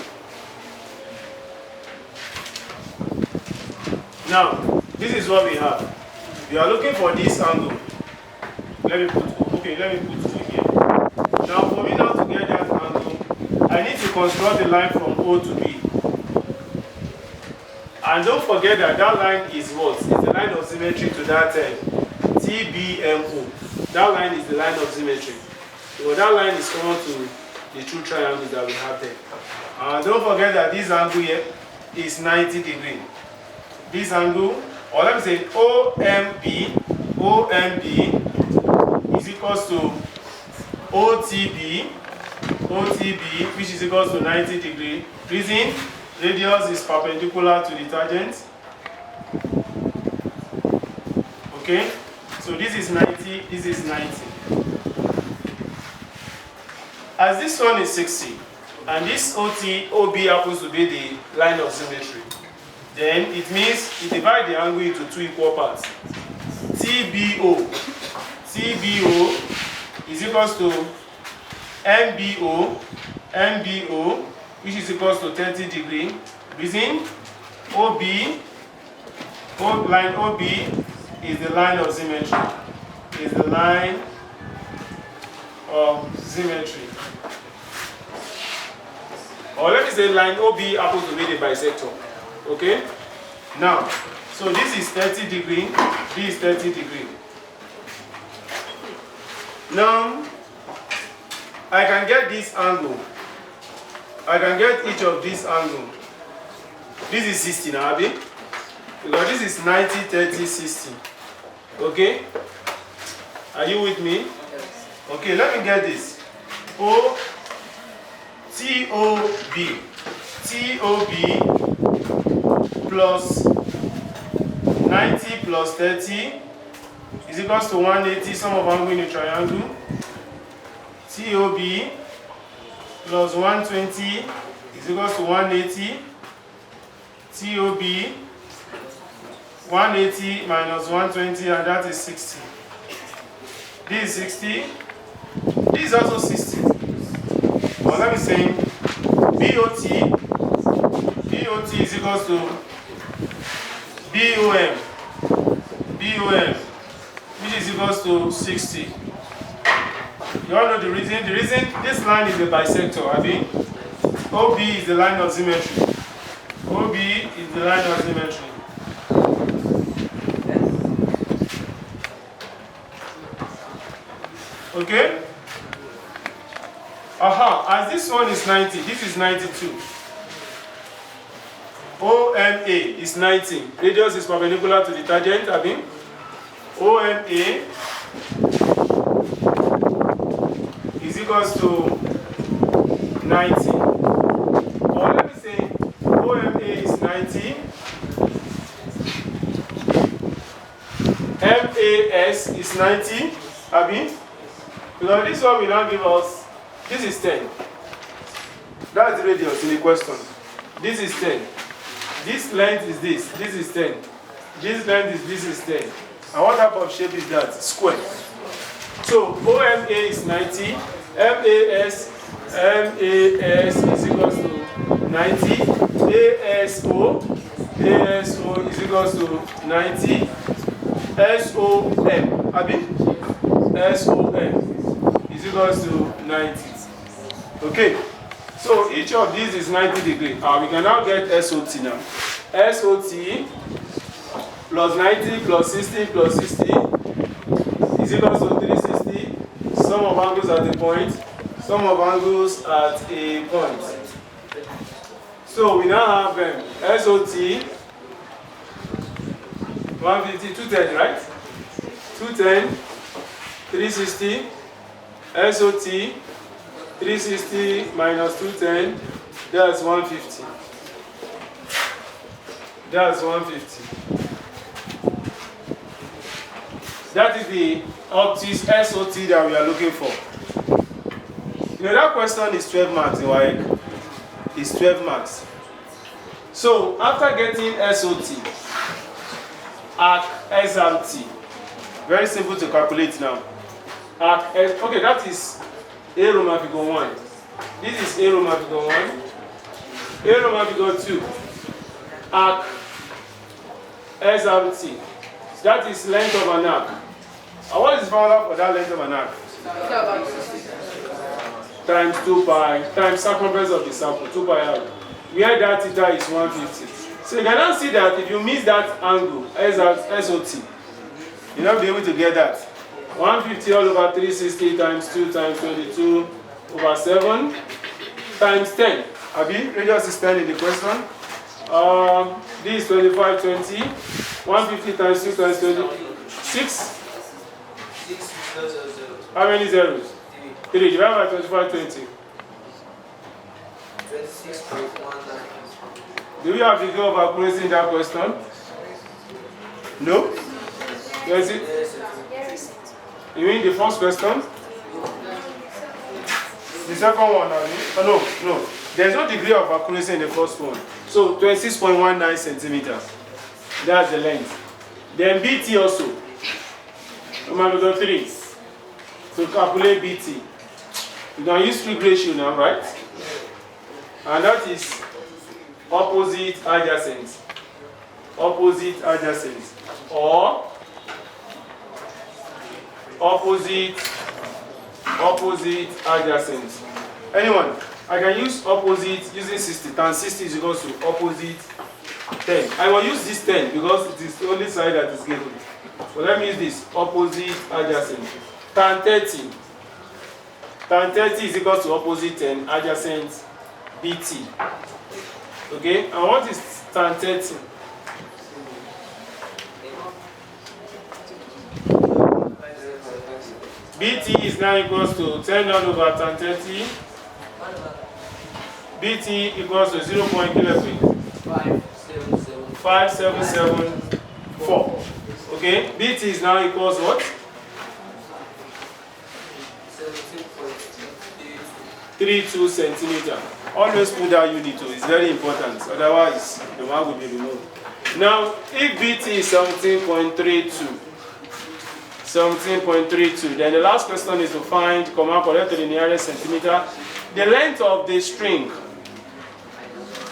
Now, this is what we have. We are looking for this angle. Let me put it here. Now, for me now to get that angle, I need to construct a line from O to B. And don't forget that that line is what? It's the line of symmetry to that TBMO. That line is the line of symmetry. So that line is common to the two triangles that we have there. And don't forget that this angle here is 90 degrees. This angle, or let me say OMB is equals to OTB, which is equals to 90 degrees. Reason, radius is perpendicular to the tangent. Okay? So this is 90, this is 90. As this one is 60, and this OB happens to be the line of symmetry, then it means you divide the angle into two equal parts. TBO is equals to MBO, which is equals to 30 degrees. Reason line OB is the line of symmetry. Is the line of symmetry. Or let me say line OB happens to be the bisector. Okay? Now, so this is 30 degrees, this is 30 degrees. Now, I can get this angle. I can get each of these angles. This is 60 now, Abi. Because this is 90, 30, 60. Okay? Are you with me? Yes. Okay, let me get this. O TOB plus 90 plus 30 is equals to 180, sum of angle in a triangle. TOB plus 120 is equals to 180. TOB 180 minus 120, and that is 60. This is 60. This is also 60. Well, let me say BOT is equals to BOM, which is equals to 60. You all know the reason? The reason this line is a bisector, I mean, OB is the line of symmetry. OB is the line of symmetry. Okay? As this one is 90, this is 92. OMA is 90. Radius is perpendicular to the tangent, I mean. OMA is equals to 90. Or let me say OMA is 90. MAS is 90. I mean, because this one will now give us, this is 10. That's the radius in the question. This is 10. This length is this. This is 10. This length is this is 10. And what type of shape is that? Square. So OMA is 90. MAS is equals to 90. ASO is equals to 90. SOM, Abi? SOM is equals to 90. Okay. So each of these is 90 degrees. We can now get SOT now. SOT plus 90 plus 60 plus 60 is equals to 360. Sum of angles at a point. Sum of angles at a point. So we now have SOT 150, 210, right? 210, 360, SOT 360 minus 210, that's 150. That's 150. That is the optics SOT that we are looking for. You know, that question is 12 marks in WAEC. It's 12 marks. So, after getting SOT, arc SRT, very simple to calculate now. Okay, that is A Roman figure 1. This is A Roman figure 1. A Roman figure 2. Arc SRT. That is length of an arc. And what is the formula for that length of an arc? Times 2 pi times circumference of the sample, 2 pi r. Where that theta is 150. So you can now see that if you miss that angle, SOT, you'll not be able to get that. 150 all over 360 times 2 times 22 over 7 times 10. Abi, radius is 10 in the question. This is 25, 20. 150 times 2 times 26. How many zeros? 3. Divided by 25, 20. 26.19. Do we have the goal of accuracy in that question? No? Where is it? You mean the first question? The second one, oh, no. There's no degree of accuracy in the first one. So 26.19 centimeters. That's the length. Then BT also. Number 3. So calculate BT. You can use trig ratio now, right? And that is opposite adjacent. Opposite adjacent. Or opposite adjacent. Anyone? I can use opposite using 60. Tan 60 is equal to opposite 10. I will use this 10 because it is the only side that is given. So let me use this opposite adjacent. Tan 30. Tan 30 is equal to opposite 10 adjacent BT. Okay? And what is tan 30? BT is now equals to 10 over tan 30. BT equals to 0.5774. Okay, BT is now equals what? 32 centimeter. Always put that unit to. It's very important. Otherwise, the one will be removed. Now, if BT is 17.32, then the last question is to find, correct to the nearest centimeter, the length of the string.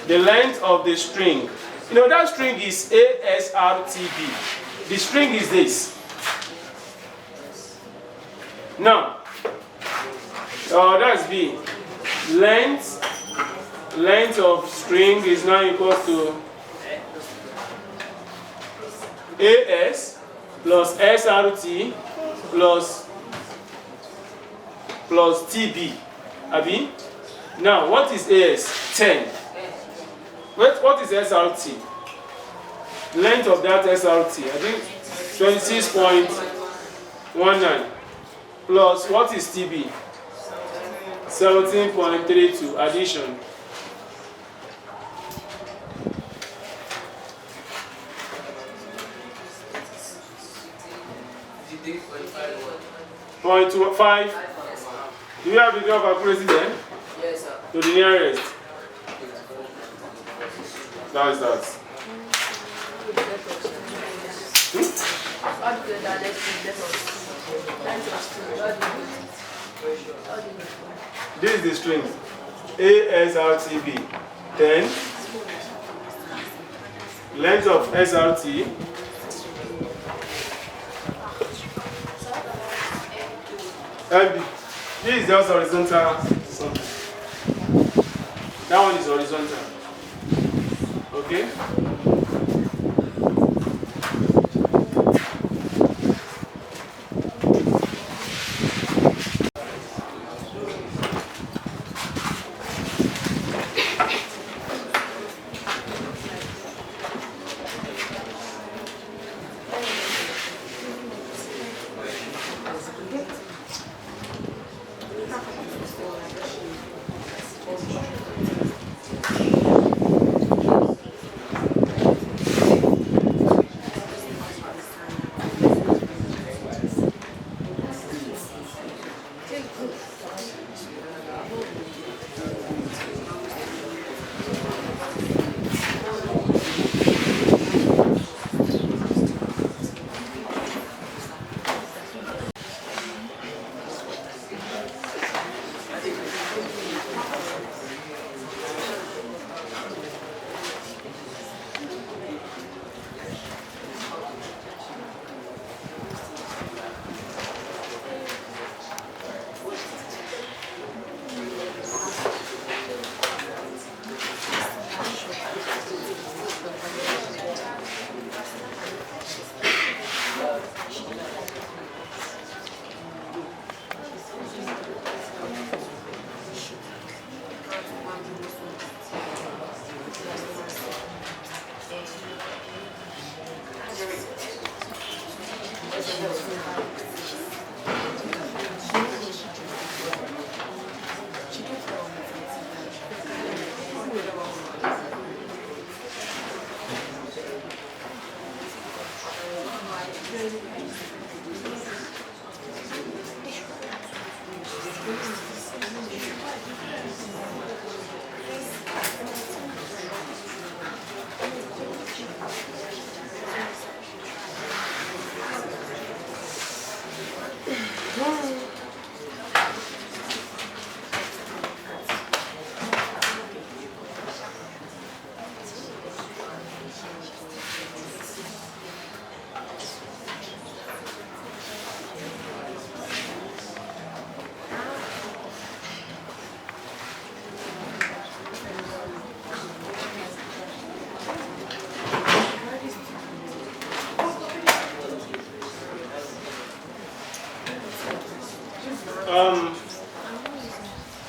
The length of the string. You know, that string is ASRTB. The string is this. Now, that's B. Length of string is now equal to AS plus SRT plus TB. Abi? Now, what is AS? 10. Wait, what is SRT? Length of that SRT, I think 26.19 plus what is TB? 17.32 addition. .5. Do you have the degree of accuracy then? Yes, sir. To the nearest. That is that. This is the string. ASRTB 10. Length of SRT. MB. This is just horizontal. That one is horizontal. Okay?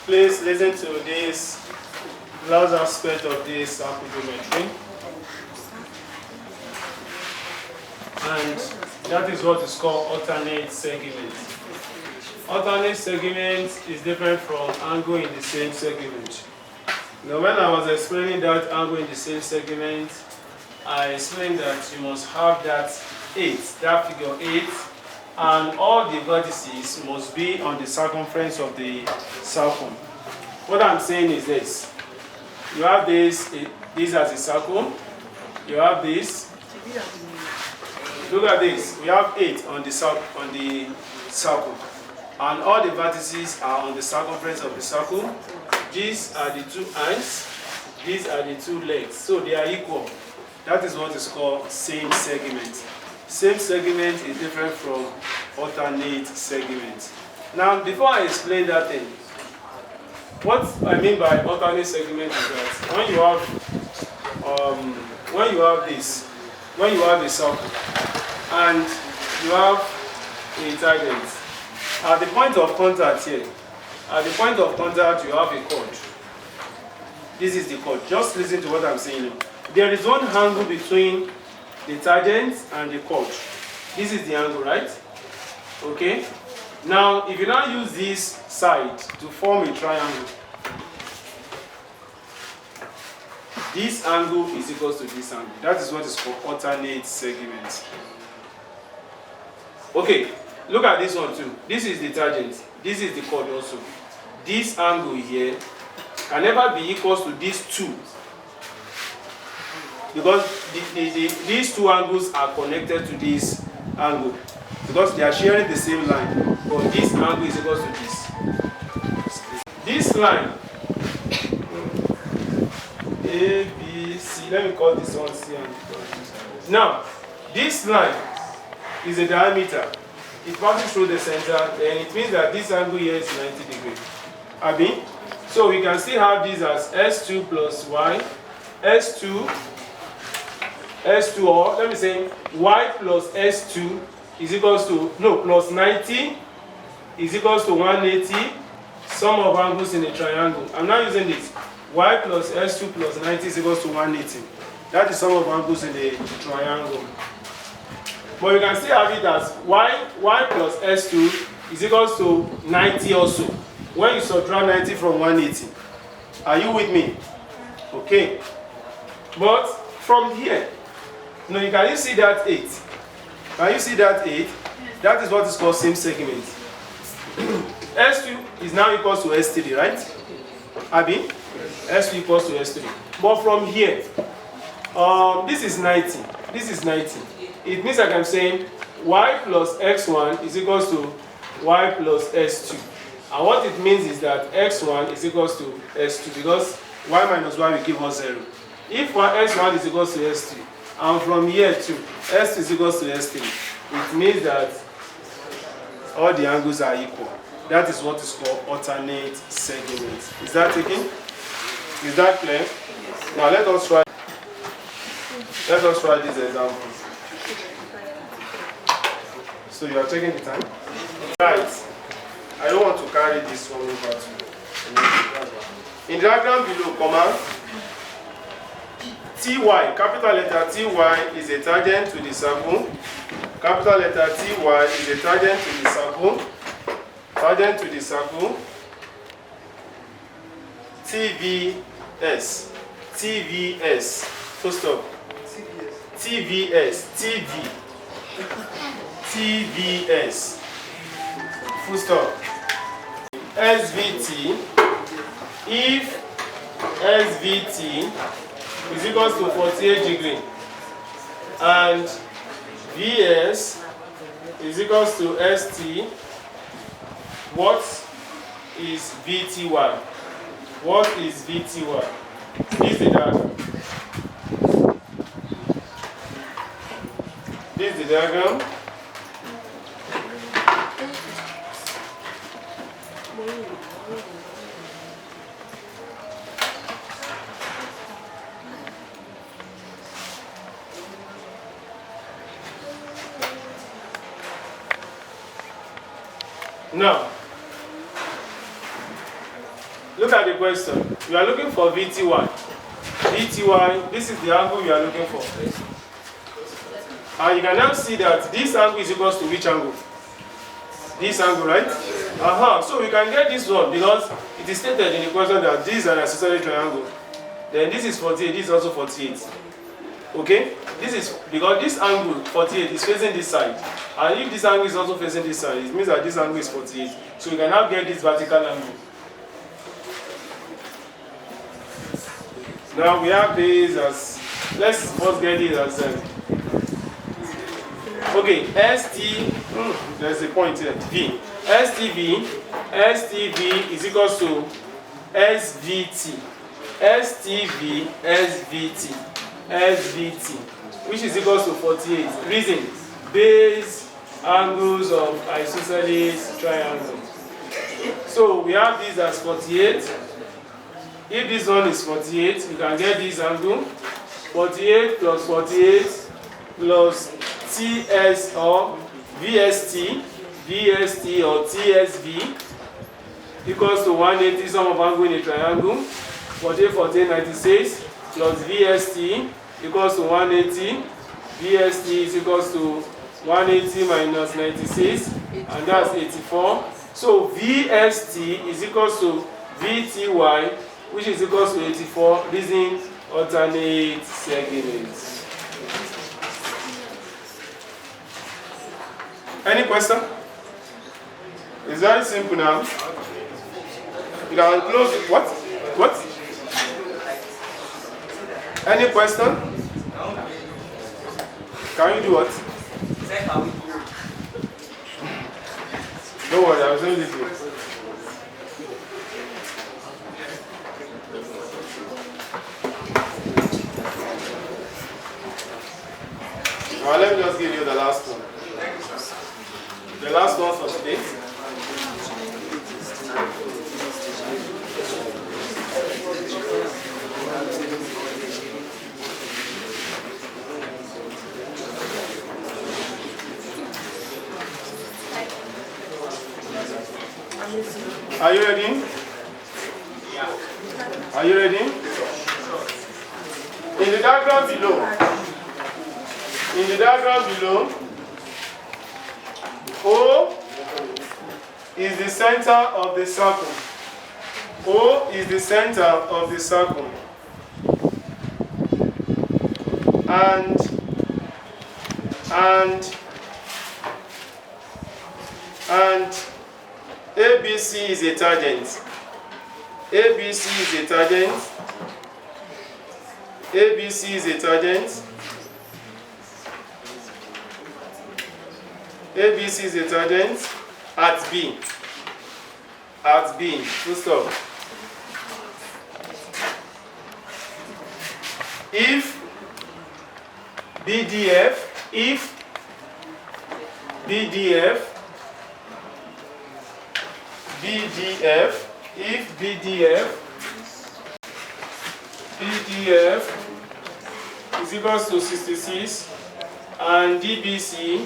Please listen to this last aspect of this sample geometry. And that is what is called alternate segment. Alternate segment is different from angle in the same segment. Now, when I was explaining that angle in the same segment, I explained that you must have that 8, that figure 8, and all the vertices must be on the circumference of the circle. What I'm saying is this. You have this as a circle. You have this. Look at this. We have 8 on the circle. And all the vertices are on the circumference of the circle. These are the 2 arms. These are the 2 legs. So they are equal. That is what is called same segment. Same segment is different from alternate segment. Now, before I explain that thing, what I mean by alternate segment is that when you have a circle and you have a tangent, at the point of contact here, you have a chord. This is the chord. Just listen to what I'm saying now. There is one angle between the tangent and the chord. This is the angle, right? Okay? Now, if you now use this side to form a triangle, this angle is equal to this angle. That is what is called alternate segment. Okay, look at this one too. This is the tangent. This is the chord also. This angle here can never be equal to these 2. Because these 2 angles are connected to this angle. Because they are sharing the same line. But this angle is equal to this. This line, A, B, C. Let me call this one C. Now, this line is a diameter. It passes through the center, and it means that this angle here is 90 degrees. Abi? So we can still have this as S2 plus Y, S2, or let me say Y plus S2 is equals to, plus 90 is equals to 180, sum of angles in a triangle. I'm not using this. Y plus S2 plus 90 is equals to 180. That is sum of angles in a triangle. But you can still have it as Y plus S2 is equals to 90 also. When you subtract 90 from 180. Are you with me? Okay. But from here, can you see that 8? Can you see that 8? That is what is called same segment. S2 is now equals to S3, right? Abi? S2 equals to S3. But from here, this is 90. This is 90. It means like I'm saying Y plus X1 is equals to Y plus S2. And what it means is that X1 is equals to S2 because Y minus Y will give us 0. If X1 is equals to S3, and from here to S2 is equals to S3, it means that all the angles are equal. That is what is called alternate segment. Is that taken? Is that clear? Yes. Now let us try this example. So you are taking the time? Right. I don't want to carry this one over to you. In the diagram below, comma, TY, capital letter TY is a tangent to the circle. Capital letter TY is a tangent to the circle. Tangent to the circle. TVS. TVS. Full stop. TVS. TV. TVS. Full stop. SVT. If SVT is equals to 48 degrees and VS is equals to ST, what is VTY? What is VTY? This is the diagram. This is the diagram. Now, Look at the question. We are looking for VTY. VTY, this is the angle we are looking for. And you can now see that this angle is equal to which angle? This angle, right? So we can get this one because it is stated in the question that this is an isosceles triangle. Then this is 48, this is also 48. Okay? This is because this angle 48 is facing this side. And if this angle is also facing this side, it means that this angle is 48. So we can now get this vertical angle. Now we have this as, let's first get it as okay, ST, there's a point here, V. STV is equal to SVT. SVT, which is equal to 48. Reason, base angles of isosceles triangle. So we have this as 48. If this one is 48, we can get this angle. 48 plus 48 plus TS or VST or TSV equals to 180 sum of angle in a triangle. 48, 48, 96 plus VST equals to 180. VST is equals to 180 minus 96, and that's 84. So VST is equals to VTY, which is equals to 84 using alternate segments. Any question? It's very simple now. You can close it. What? Any question? Can you do what? Don't worry, I was doing this way. Now let me just give you the last one. The last one for today. Are you ready? Yeah. Are you ready? In the diagram below, O is the center of the circle. O is the center of the circle. And ABC is a tangent. ABC is a tangent. ABC is a tangent. ABC is a tangent at B. At B. Full stop. If BDF is equals to 66 and DBC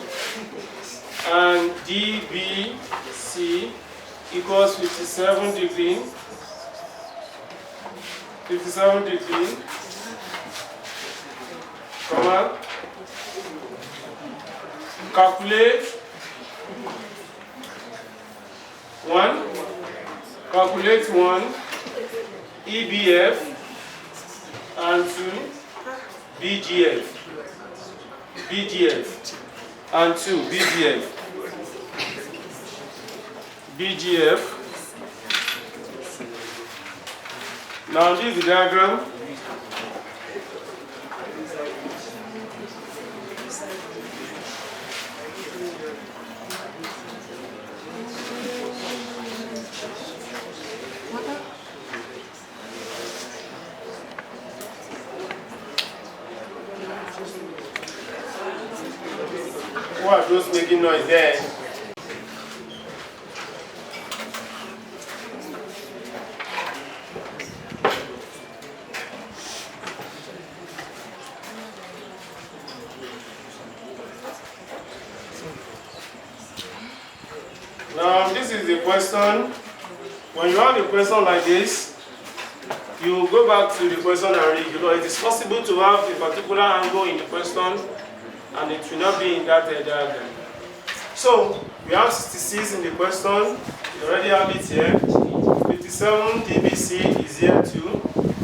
and DBC equals 57 degree. Comma. Calculate 1. Calculate 1 EBF and 2 BGF and 2 BGF. Now this is the diagram. Who are those making noise there? Now this is the question when you have a question like this, you go back to the question and read, because it is possible to have a particular angle in the question and it will not be in that diagram. So we have 66 in the question, you already have it here. 57 dBc is here to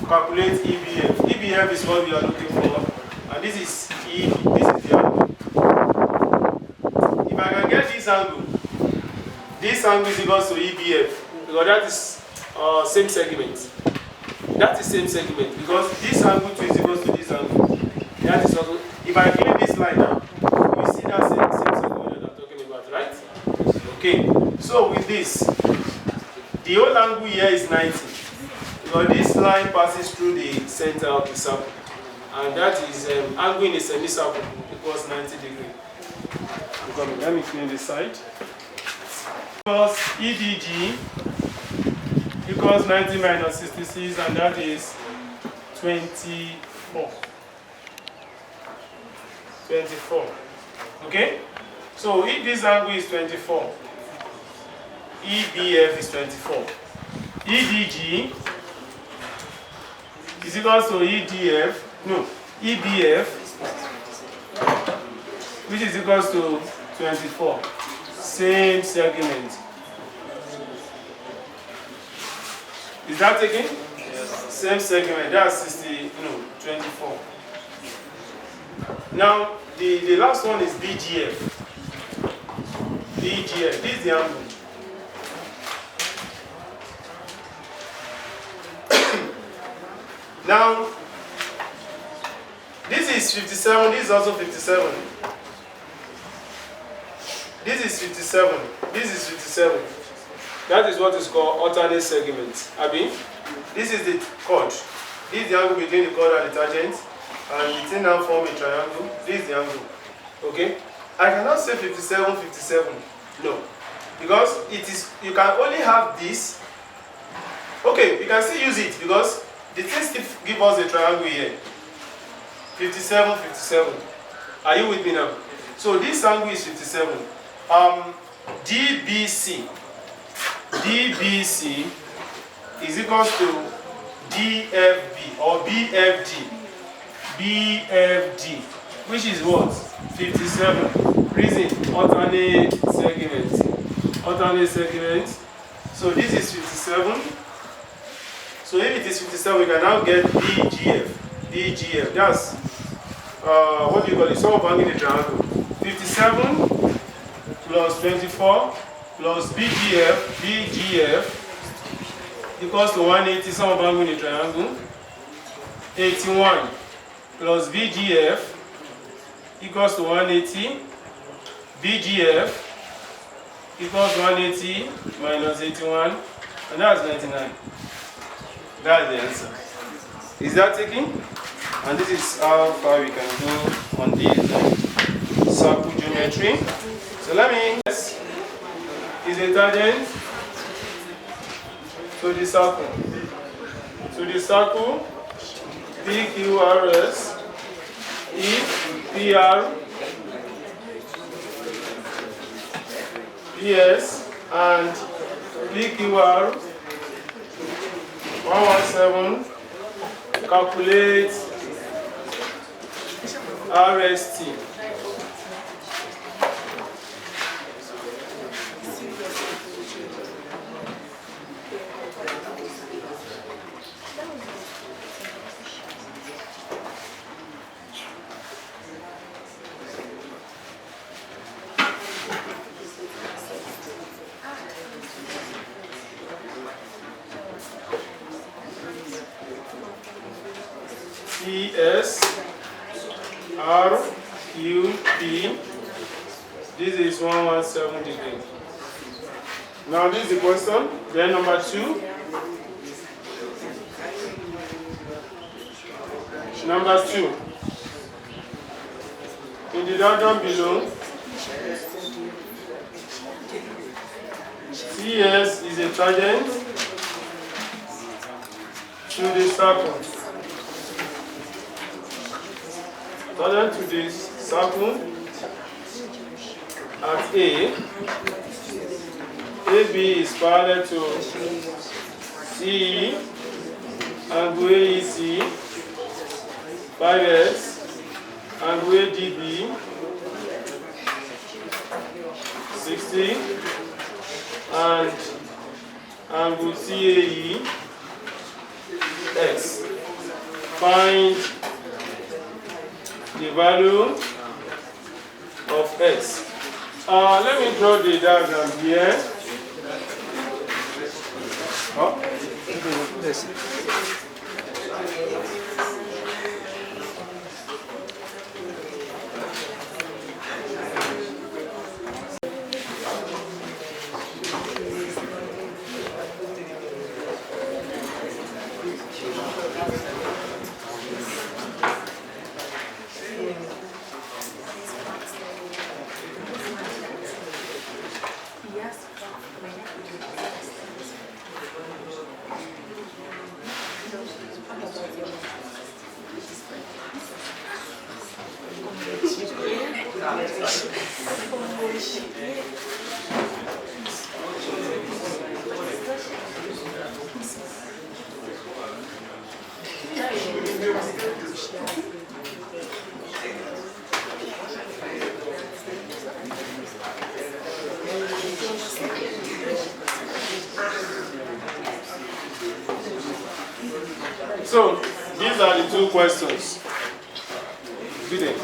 calculate EBF. EBF is what we are looking for, and this is E, this is the angle. If I can get this angle is equal to EBF, because that is same segment. That is same segment, because this angle too is equal to this angle. That is also, if I clean this line now, you see that same segment that I'm talking about, right? Okay, so with this, the whole angle here is 90, because this line passes through the center of the circle, and that is angle in a semicircle equals 90 degrees. Let me clean this side. Because EDG equals 90 minus 66, and that is 24. 24. Okay? So if this angle is 24, EBF is 24. EDG is equal to EBF, which is equal to 24. Same segment. Is that taken? Yes. Same segment. That's 24. Now the last one is BGF. BGF. This is the angle. Now, this is 57, this is also 57. This is 57, this is 57. That is what is called alternate segment. Abi, this is the chord. This is the angle between the chord and the tangent, and the thing now form a triangle. This is the angle. Okay? I cannot say 57, 57. No. Because it is, you can only have this. Okay, you can still use it because the thing still give us a triangle here. 57, 57. Are you with me now? So this angle is 57. DBC. DBC is equal to DFB or BFD. BFD, which is what? 57. Reason, alternate segment. Alternate segment. So this is 57. So if it is 57, we can now get DGF. DGF, that's what do you call it? Sum of angle in the triangle. 57 plus 24 plus BGF equals to 180, sum of angle in the triangle. 81 plus BGF equals to 180. BGF equals 180 minus 81, and that's 99. That's the answer. Is that taken? And this is how far we can go on this circle geometry. So let me, this is a tangent to the circle. To the circle, PQRS, if PR, PS, and PQR 117, calculate RST. PS, R, Q, P. This is 117 degrees. Now this is the question. Then number 2. Number 2. In the diagram below, CS is a tangent to the circle. Tangent to this circle at A. AB is parallel to CE, angle AEC, 5x, angle ADB, 60, and angle CAE, x. Find the value of x. Let me draw the diagram here. Oh. So, these are the two questions. Good day.